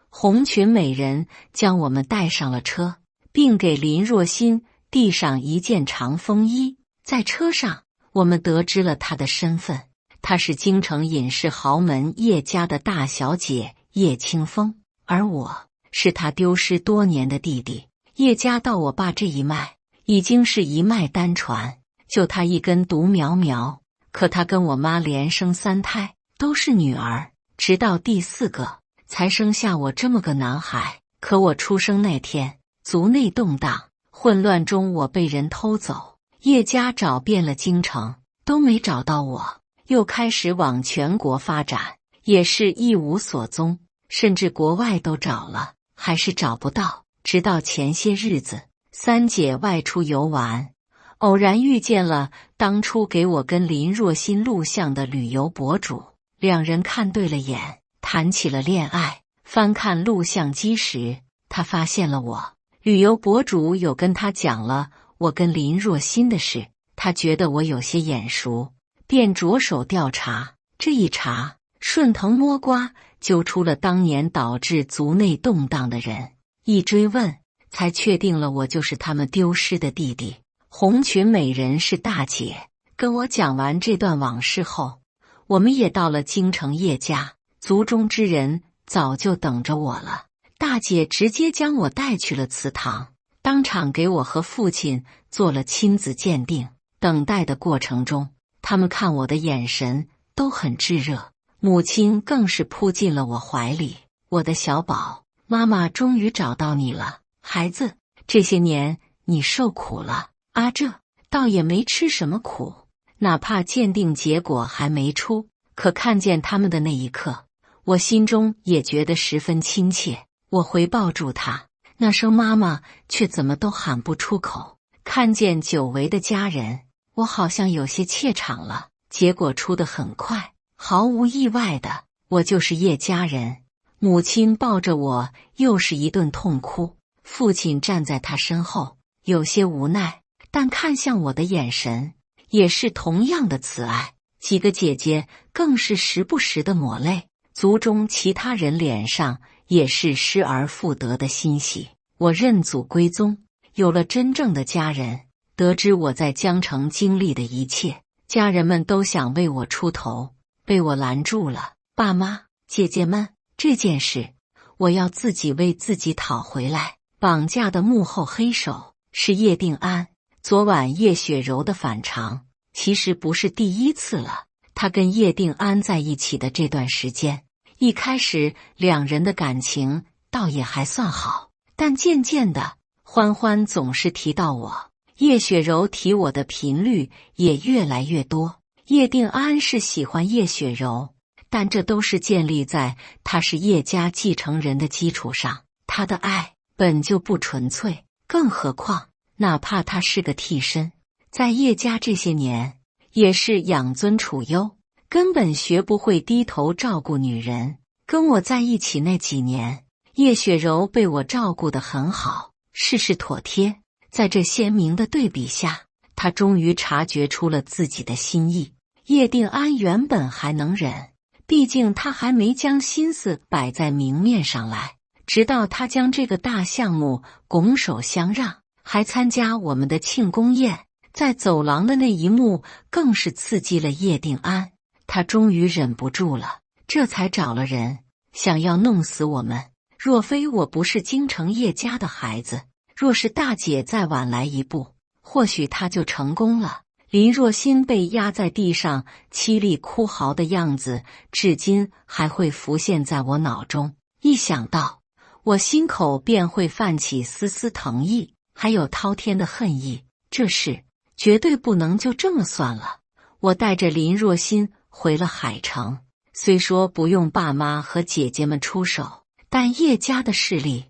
红裙美人将我们带上了车，并给林若欣递上一件长风衣。在车上，我们得知了她的身份，她是京城尹氏豪门叶家的大小姐叶清风，而我是她丢失多年的弟弟。叶家到我爸这一脉已经是一脉单传，就他一根独苗苗。可他跟我妈连生3胎，都是女儿，直到第4个才生下我这么个男孩。可我出生那天，族内动荡，混乱中我被人偷走，叶家找遍了京城，都没找到我，又开始往全国发展，也是一无所踪，甚至国外都找了，还是找不到。直到前些日子，三姐外出游玩，偶然遇见了当初给我跟林若欣录像的旅游博主，两人看对了眼，谈起了恋爱。翻看录像机时，他发现了我。旅游博主有跟他讲了我跟林若欣的事，他觉得我有些眼熟，便着手调查。这一查，顺藤摸瓜，揪出了当年导致族内动荡的人。一追问，才确定了我就是他们丢失的弟弟。红裙美人是大姐。跟我讲完这段往事后，我们也到了京城叶家，族中之人早就等着我了。大姐直接将我带去了祠堂，当场给我和父亲做了亲子鉴定。等待的过程中，他们看我的眼神都很炙热，母亲更是扑进了我怀里。“我的小宝，妈妈终于找到你了，孩子，这些年你受苦了。”这倒也没吃什么苦，哪怕鉴定结果还没出，可看见他们的那一刻，我心中也觉得十分亲切。我回抱住他，那声妈妈却怎么都喊不出口。看见久违的家人，我好像有些怯场了。结果出得很快，毫无意外的，我就是叶家人。母亲抱着我又是一顿痛哭，父亲站在他身后，有些无奈，但看向我的眼神也是同样的慈爱。几个姐姐更是时不时的抹泪，族中其他人脸上也是失而复得的欣喜。我认祖归宗，有了真正的家人。得知我在江城经历的一切，家人们都想为我出头，被我拦住了。“爸妈，姐姐们，这件事我要自己为自己讨回来。”绑架的幕后黑手是叶定安。昨晚叶雪柔的反常其实不是第一次了。他跟叶定安在一起的这段时间，一开始两人的感情倒也还算好，但渐渐的，欢欢总是提到我，叶雪柔提我的频率也越来越多。叶定安是喜欢叶雪柔，但这都是建立在他是叶家继承人的基础上，他的爱本就不纯粹，更何况哪怕他是个替身，在叶家这些年也是养尊处优，根本学不会低头照顾女人。跟我在一起那几年，叶雪柔被我照顾得很好，事事妥帖。在这鲜明的对比下，她终于察觉出了自己的心意。叶定安原本还能忍，毕竟他还没将心思摆在明面上来，直到他将这个大项目拱手相让，还参加我们的庆功宴。在走廊的那一幕更是刺激了叶定安，他终于忍不住了，这才找了人，想要弄死我们。若非我不是京城叶家的孩子，若是大姐再晚来一步，或许他就成功了。林若欣被压在地上凄厉哭嚎的样子，至今还会浮现在我脑中，一想到，我心口便会泛起丝丝疼意，还有滔天的恨意。这事绝对不能就这么算了。我带着林若欣回了海城，虽说不用爸妈和姐姐们出手，但叶家的势力，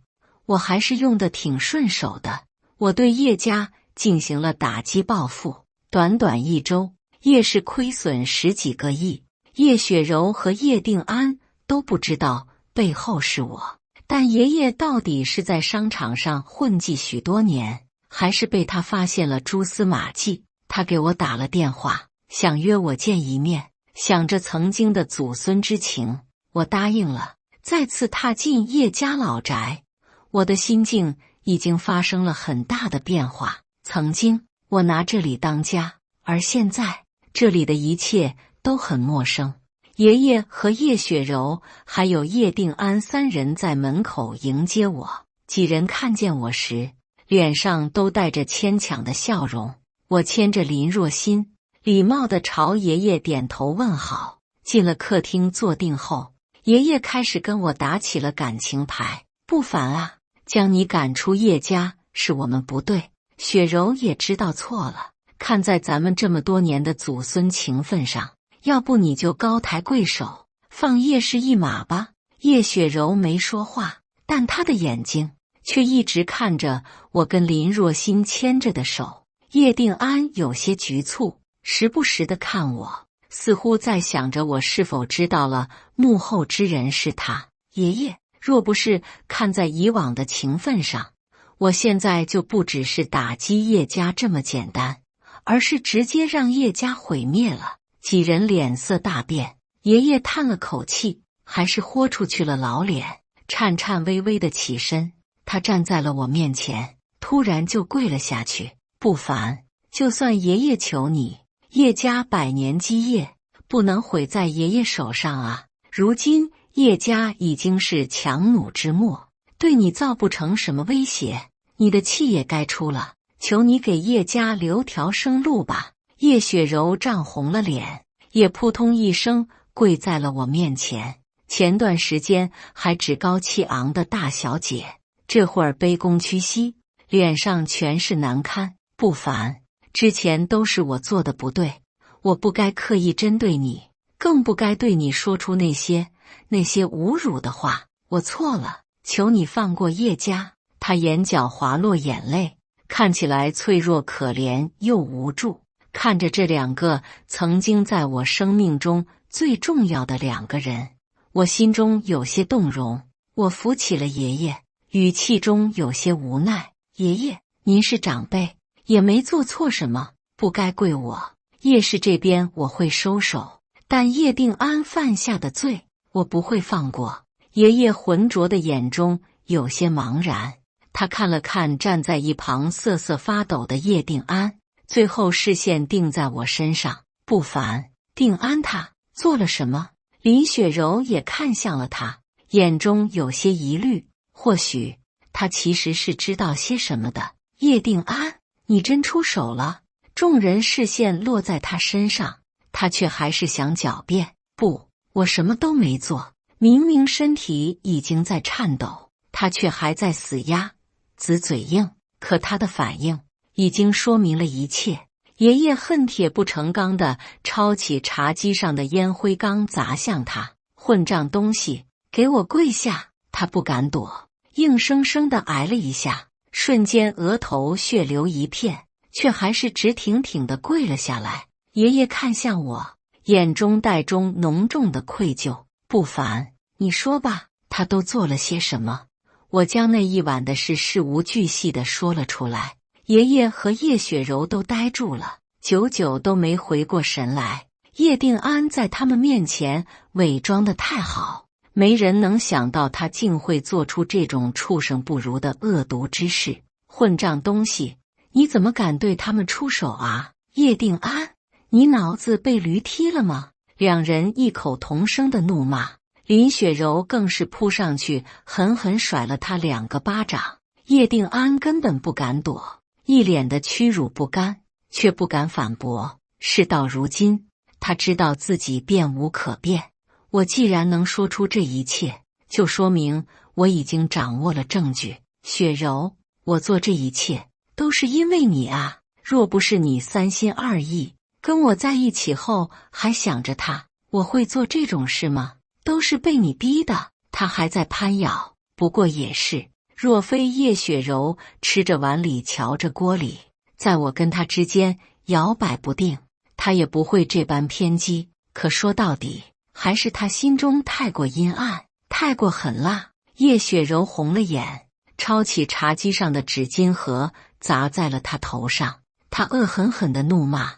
我还是用得挺顺手的。我对叶家进行了打击报复，短短1周，叶氏亏损10几个亿。叶雪柔和叶定安都不知道背后是我，但爷爷到底是在商场上混迹许多年，还是被他发现了蛛丝马迹？他给我打了电话，想约我见一面。想着曾经的祖孙之情，我答应了。再次踏进叶家老宅，我的心境已经发生了很大的变化。曾经我拿这里当家，而现在这里的一切都很陌生。爷爷和叶雪柔还有叶定安3人在门口迎接我，几人看见我时，脸上都带着牵强的笑容。我牵着林若欣，礼貌地朝爷爷点头问好。进了客厅坐定后，爷爷开始跟我打起了感情牌。不凡啊，将你赶出叶家是我们不对，雪柔也知道错了。看在咱们这么多年的祖孙情分上，要不你就高抬贵手，放叶氏一马吧。叶雪柔没说话，但她的眼睛却一直看着我跟林若欣牵着的手。叶定安有些局促，时不时地看我，似乎在想着我是否知道了幕后之人是他。爷爷，若不是看在以往的情分上，我现在就不只是打击叶家这么简单，而是直接让叶家毁灭了。几人脸色大变，爷爷叹了口气，还是豁出去了老脸，颤颤巍巍地起身。他站在了我面前，突然就跪了下去。不凡，就算爷爷求你，叶家100年基业不能毁在爷爷手上啊！如今叶家已经是强弩之末，对你造不成什么威胁，你的气也该出了。求你给叶家留条生路吧！叶雪柔涨红了脸，也扑通一声跪在了我面前。前段时间还趾高气昂的大小姐，这会儿卑躬屈膝，脸上全是难堪。不凡，之前都是我做的不对，我不该刻意针对你，更不该对你说出那些侮辱的话。我错了，求你放过叶家。他眼角滑落眼泪，看起来脆弱可怜又无助。看着这2个曾经在我生命中最重要的2个人，我心中有些动容。我扶起了爷爷，语气中有些无奈。爷爷，您是长辈，也没做错什么，不该跪我。叶氏这边我会收手，但叶定安犯下的罪，我不会放过。爷爷浑浊的眼中有些茫然，他看了看站在一旁瑟瑟发抖的叶定安，最后视线定在我身上。不凡，定安他做了什么？林雪柔也看向了他，眼中有些疑虑。或许他其实是知道些什么的。叶定安，你真出手了！众人视线落在他身上，他却还是想狡辩。不，我什么都没做，明明身体已经在颤抖，他却还在死鸭子嘴硬。可他的反应已经说明了一切。爷爷恨铁不成钢地抄起茶几上的烟灰缸砸向他。混账东西，给我跪下！他不敢躲，硬生生地挨了一下，瞬间额头血流一片，却还是直挺挺地跪了下来。爷爷看向我，眼中带中浓重的愧疚。不凡，你说吧，他都做了些什么？我将那一晚的事事无巨细地说了出来。爷爷和叶雪柔都呆住了，久久都没回过神来。叶定安在他们面前伪装得太好，没人能想到他竟会做出这种畜生不如的恶毒之事。混账东西，你怎么敢对他们出手啊？叶定安，你脑子被驴踢了吗？2人异口同声的怒骂。林雪柔更是扑上去狠狠甩了他2个巴掌。叶定安根本不敢躲，一脸的屈辱不甘，却不敢反驳。事到如今，他知道自己辩无可辩。我既然能说出这一切，就说明我已经掌握了证据。雪柔，我做这一切都是因为你啊！若不是你3心2意，跟我在一起后还想着他，我会做这种事吗？都是被你逼的。他还在攀咬，不过也是。若非叶雪柔吃着碗里瞧着锅里，在我跟他之间摇摆不定，他也不会这般偏激。可说到底，还是他心中太过阴暗，太过狠辣。叶雪柔红了眼，抄起茶几上的纸巾盒砸在了他头上。他恶狠狠地怒骂：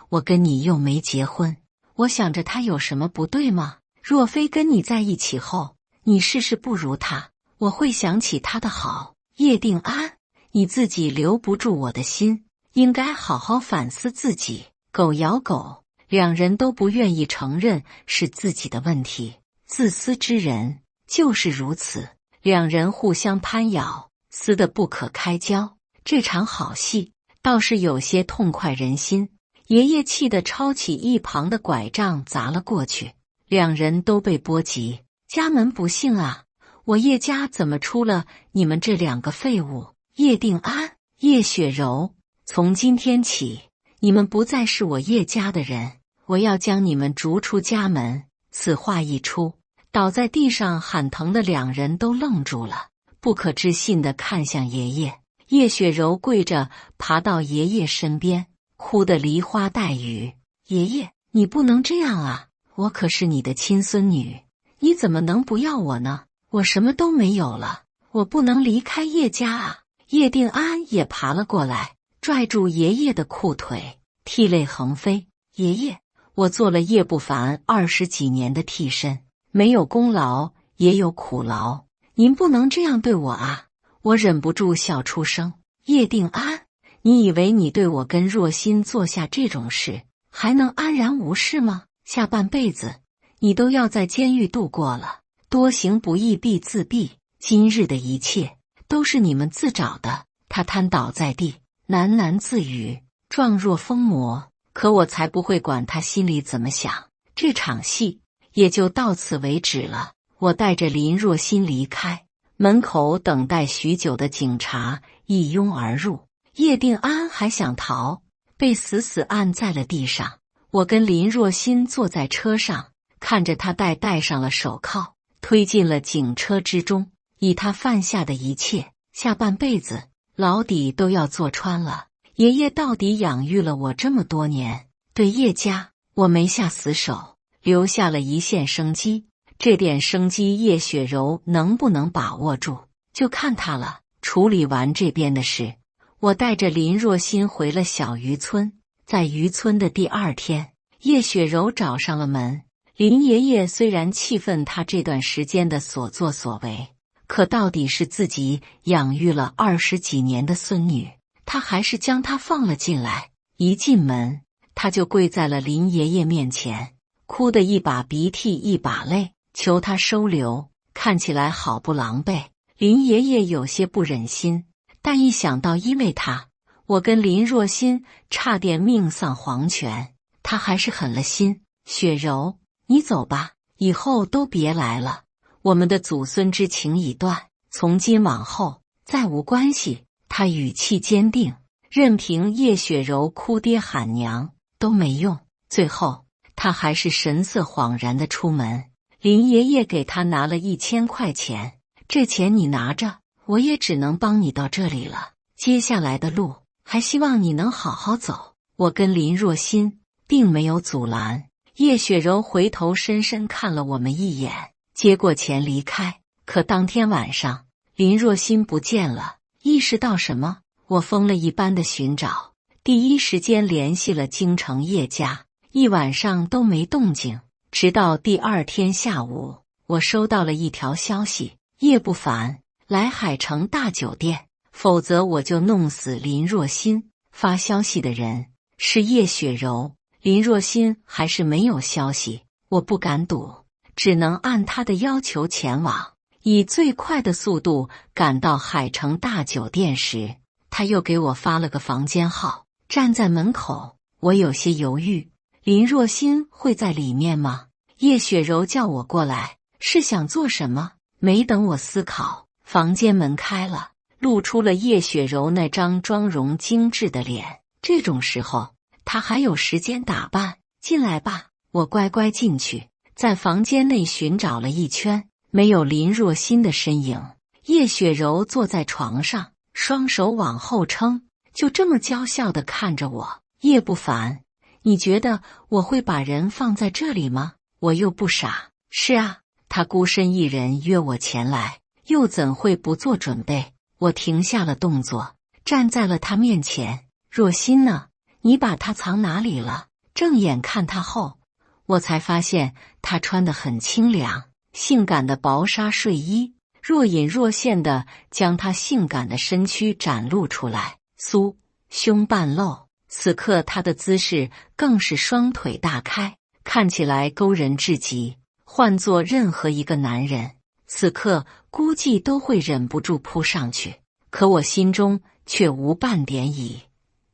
我跟你又没结婚，我想着他有什么不对吗？若非跟你在一起后，你事事不如他，我会想起他的好。叶定安，你自己留不住我的心，应该好好反思自己。狗咬狗，两人都不愿意承认是自己的问题。自私之人就是如此，两人互相攀咬，撕得不可开交。这场好戏倒是有些痛快人心。爷爷气得抄起一旁的拐杖砸了过去，两人都被波及。家门不幸啊！我叶家怎么出了你们这两个废物？叶定安、叶雪柔，从今天起，你们不再是我叶家的人，我要将你们逐出家门。此话一出，倒在地上喊疼的两人都愣住了，不可置信地看向爷爷。叶雪柔跪着爬到爷爷身边，哭得梨花带雨。爷爷，你不能这样啊！我可是你的亲孙女，你怎么能不要我呢？我什么都没有了，我不能离开叶家啊！叶定安也爬了过来，拽住爷爷的裤腿，涕泪横飞。爷爷，我做了叶不凡20几年的替身，没有功劳也有苦劳，您不能这样对我啊！我忍不住笑出声。叶定安，你以为你对我跟若心做下这种事，还能安然无事吗？下半辈子你都要在监狱度过了，多行不义必自毙。今日的一切都是你们自找的。他瘫倒在地，喃喃自语，状若疯魔。可我才不会管他心里怎么想，这场戏也就到此为止了。我带着林若心离开，门口等待许久的警察一拥而入。叶定安还想逃，被死死按在了地上。我跟林若心坐在车上，看着他戴上了手铐，推进了警车之中。以他犯下的一切，下半辈子牢底都要坐穿了。爷爷到底养育了我这么多年，对叶家我没下死手，留下了一线生机。这点生机叶雪柔能不能把握住，就看他了。处理完这边的事，我带着林若心回了小渔村。在渔村的第2天，叶雪柔找上了门。林爷爷虽然气愤他这段时间的所作所为，可到底是自己养育了20几年的孙女，他还是将她放了进来。一进门，他就跪在了林爷爷面前，哭得一把鼻涕一把泪，求他收留，看起来好不狼狈。林爷爷有些不忍心，但一想到因为他，我跟林若心差点命丧黄泉，他还是狠了心。雪柔，你走吧，以后都别来了，我们的祖孙之情已断，从今往后再无关系。他语气坚定，任凭叶雪柔哭爹喊娘都没用。最后他还是神色恍然地出门。林爷爷给他拿了1000块钱，这钱你拿着，我也只能帮你到这里了，接下来的路还希望你能好好走。我跟林若心并没有阻拦。叶雪柔回头深深看了我们一眼，接过钱离开。可当天晚上，林若心不见了。意识到什么，我疯了一般的寻找，第一时间联系了京城叶家，一晚上都没动静。直到第2天下午，我收到了一条消息：叶不凡来海城大酒店，否则我就弄死林若心。发消息的人是叶雪柔，林若心还是没有消息。我不敢赌，只能按他的要求前往。以最快的速度赶到海城大酒店时，他又给我发了个房间号。站在门口，我有些犹豫，林若心会在里面吗？叶雪柔叫我过来，是想做什么？没等我思考，房间门开了，露出了叶雪柔那张妆容精致的脸。这种时候，她还有时间打扮？进来吧。我乖乖进去，在房间内寻找了一圈，没有林若欣的身影。叶雪柔坐在床上，双手往后撑，就这么娇笑地看着我。叶不凡，你觉得我会把人放在这里吗？我又不傻。是啊，他孤身一人约我前来，又怎会不做准备？我停下了动作，站在了他面前。若欣呢？你把她藏哪里了？正眼看她后，我才发现她穿得很清凉，性感的薄纱睡衣，若隐若现的将她性感的身躯展露出来，胸半露。此刻她的姿势更是双腿大开，看起来勾人至极。换做任何一个男人，此刻估计都会忍不住扑上去，可我心中却无半点疑。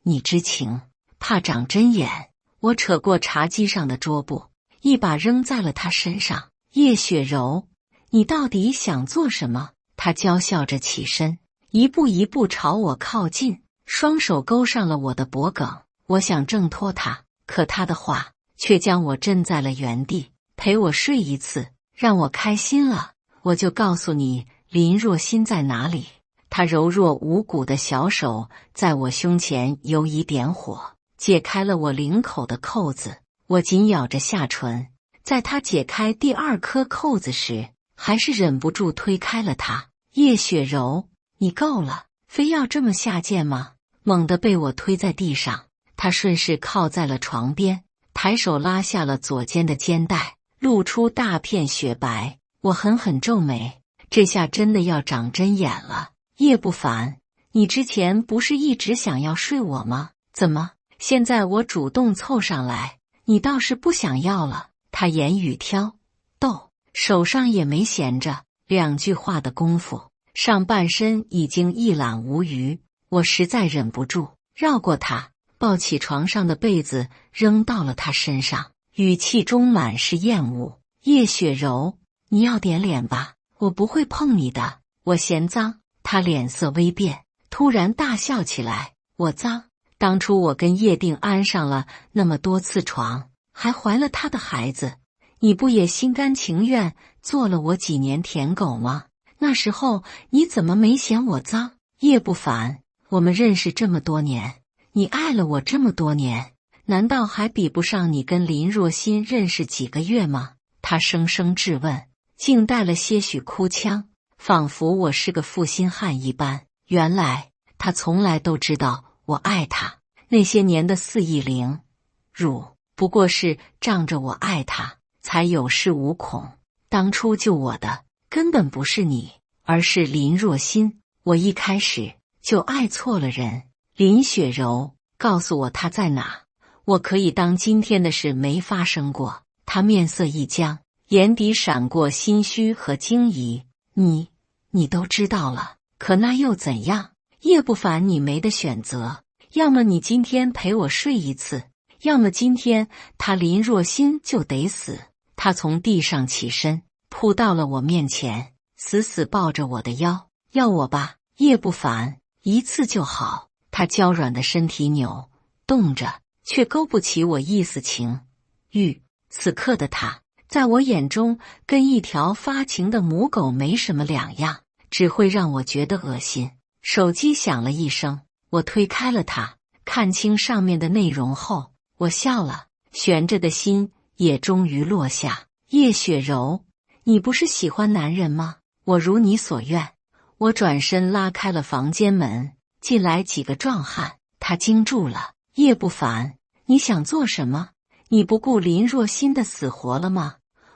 你知情，怕长针眼。我扯过茶几上的桌布，一把扔在了他身上。叶雪柔，你到底想做什么？他娇笑着起身，一步一步朝我靠近，双手勾上了我的脖颈。我想挣脱他，可他的话却将我震在了原地。陪我睡一次，让我开心了，我就告诉你林若欣在哪里。他柔弱无骨的小手在我胸前游移点火，解开了我领口的扣子。我紧咬着下唇，在他解开第二颗扣子时，还是忍不住推开了他。叶雪柔，你够了，非要这么下贱吗？猛地被我推在地上，他顺势靠在了床边，抬手拉下了左肩的肩带，露出大片雪白。我狠狠皱眉，这下真的要长针眼了。叶不凡，你之前不是一直想要睡我吗？怎么现在我主动凑上来，你倒是不想要了？他言语挑逗，手上也没闲着，两句话的功夫，上半身已经一览无余。我实在忍不住，绕过他，抱起床上的被子扔到了他身上，语气中满是厌恶。叶雪柔，你要点脸吧，我不会碰你的，我嫌脏。他脸色微变，突然大笑起来。我脏？当初我跟叶定安上了那么多次床，还怀了他的孩子，你不也心甘情愿做了我几年舔狗吗？那时候你怎么没嫌我脏？叶不凡，我们认识这么多年，你爱了我这么多年，难道还比不上你跟林若欣认识几个月吗？他声声质问，竟带了些许哭腔，仿佛我是个负心汉一般。原来他从来都知道我爱他，那些年的肆意凌辱，不过是仗着我爱他，才有恃无恐。当初救我的根本不是你，而是林若欣。我一开始就爱错了人。林雪柔，告诉我他在哪，我可以当今天的事没发生过。他面色一僵，眼底闪过心虚和惊疑。你都知道了，可那又怎样？叶不凡，你没得选择，要么你今天陪我睡一次，要么今天他林若欣就得死。他从地上起身，扑到了我面前，死死抱着我的腰。要我吧，叶不凡，一次就好。他娇软的身体扭动着，却勾不起我一丝情欲。此刻的他在我眼中跟一条发情的母狗没什么两样，只会让我觉得恶心。手机响了一声，我推开了他，看清上面的内容后，我笑了，悬着的心也终于落下。叶雪柔，你不是喜欢男人吗？我如你所愿。我转身拉开了房间门，进来几个壮汉，他惊住了。叶不凡，你想做什么？你不顾林若欣的死活了吗？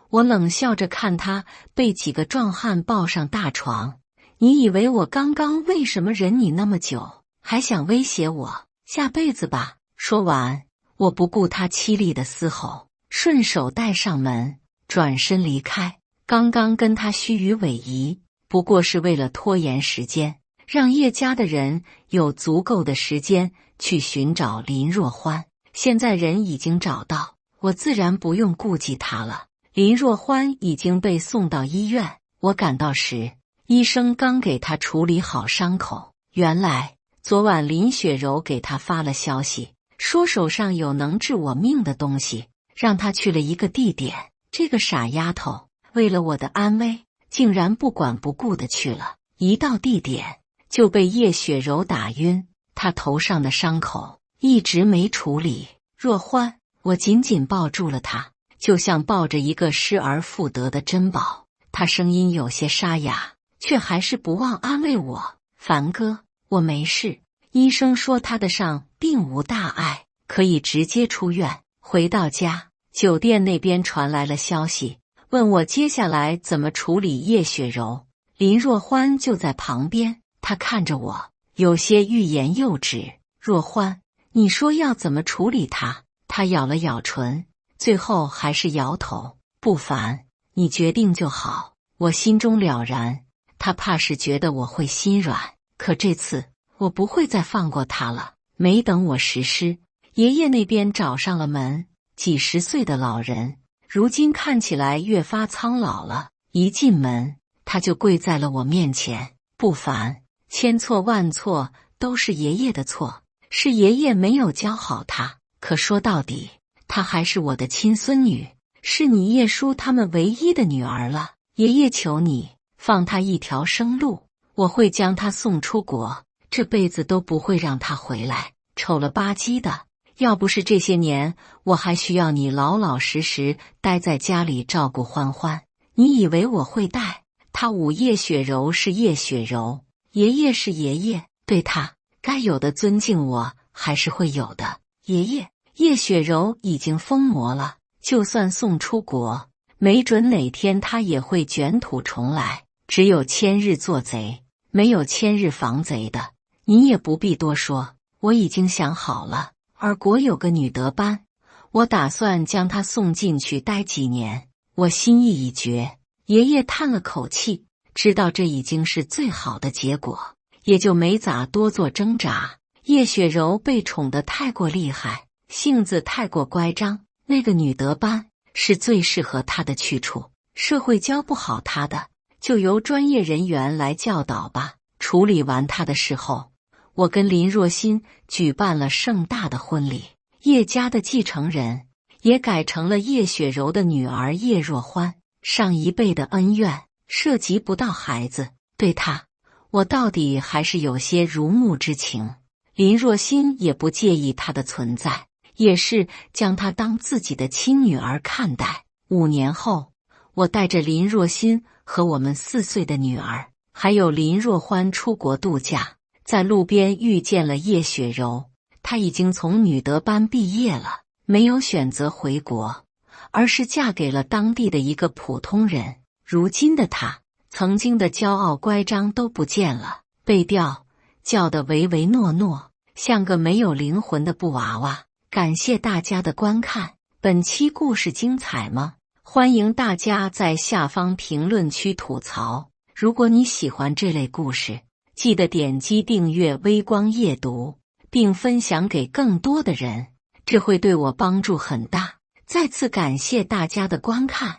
我冷笑着看他被几个壮汉抱上大床。你以为我刚刚为什么忍你那么久，还想威胁我？下辈子吧。说完，我不顾他凄厉的嘶吼，顺手带上门，转身离开。刚刚跟他虚与委蛇，不过是为了拖延时间，让叶家的人有足够的时间去寻找林若欢。现在人已经找到，我自然不用顾忌他了。林若欢已经被送到医院，我赶到时，医生刚给他处理好伤口。原来昨晚林雪柔给他发了消息，说手上有能治我命的东西，让她去了一个地点。这个傻丫头为了我的安危，竟然不管不顾的去了。一到地点就被叶雪柔打晕，她头上的伤口一直没处理。若欢，我紧紧抱住了她，就像抱着一个失而复得的珍宝。她声音有些沙哑，却还是不忘安慰我：凡哥，我没事，医生说他的伤并无大碍，可以直接出院。回到家，酒店那边传来了消息，问我接下来怎么处理叶雪柔。林若欢就在旁边，她看着我，有些欲言又止。若欢，你说要怎么处理她？她咬了咬唇，最后还是摇头。不烦，你决定就好。我心中了然，她怕是觉得我会心软，可这次我不会再放过她了。没等我实施，爷爷那边找上了门。几十岁的老人，如今看起来越发苍老了。一进门，他就跪在了我面前。不烦，千错万错都是爷爷的错，是爷爷没有教好她。可说到底，她还是我的亲孙女，是你叶叔他们唯一的女儿了。爷爷求你放她一条生路，我会将她送出国，这辈子都不会让她回来。丑了吧唧的，要不是这些年我还需要你老老实实待在家里照顾欢欢，你以为我会带她？叶雪柔是叶雪柔，爷爷是爷爷，对她该有的尊敬我还是会有的。爷爷，叶雪柔已经疯魔了，就算送出国，没准哪天她也会卷土重来。只有千日做贼，没有千日防贼的。你也不必多说，我已经想好了。而国有个女德班，我打算将她送进去待几年，我心意已决。爷爷叹了口气，知道这已经是最好的结果，也就没咋多做挣扎。叶雪柔被宠得太过厉害，性子太过乖张，那个女德班是最适合她的去处。社会教不好她的，就由专业人员来教导吧。处理完她的事后，我跟林若欣举办了盛大的婚礼，叶家的继承人也改成了叶雪柔的女儿叶若欢。上一辈的恩怨涉及不到孩子，对她，我到底还是有些如沐之情。林若欣也不介意她的存在，也是将她当自己的亲女儿看待。5年后，我带着林若欣和我们4岁的女儿，还有林若欢出国度假，在路边遇见了叶雪柔。她已经从女德班毕业了，没有选择回国，而是嫁给了当地的一个普通人。如今的她，曾经的骄傲乖张都不见了，被调教得唯唯诺诺，像个没有灵魂的布娃娃。感谢大家的观看，本期故事精彩吗？欢迎大家在下方评论区吐槽。如果你喜欢这类故事，记得点击订阅微光夜读，并分享给更多的人，这会对我帮助很大。再次感谢大家的观看。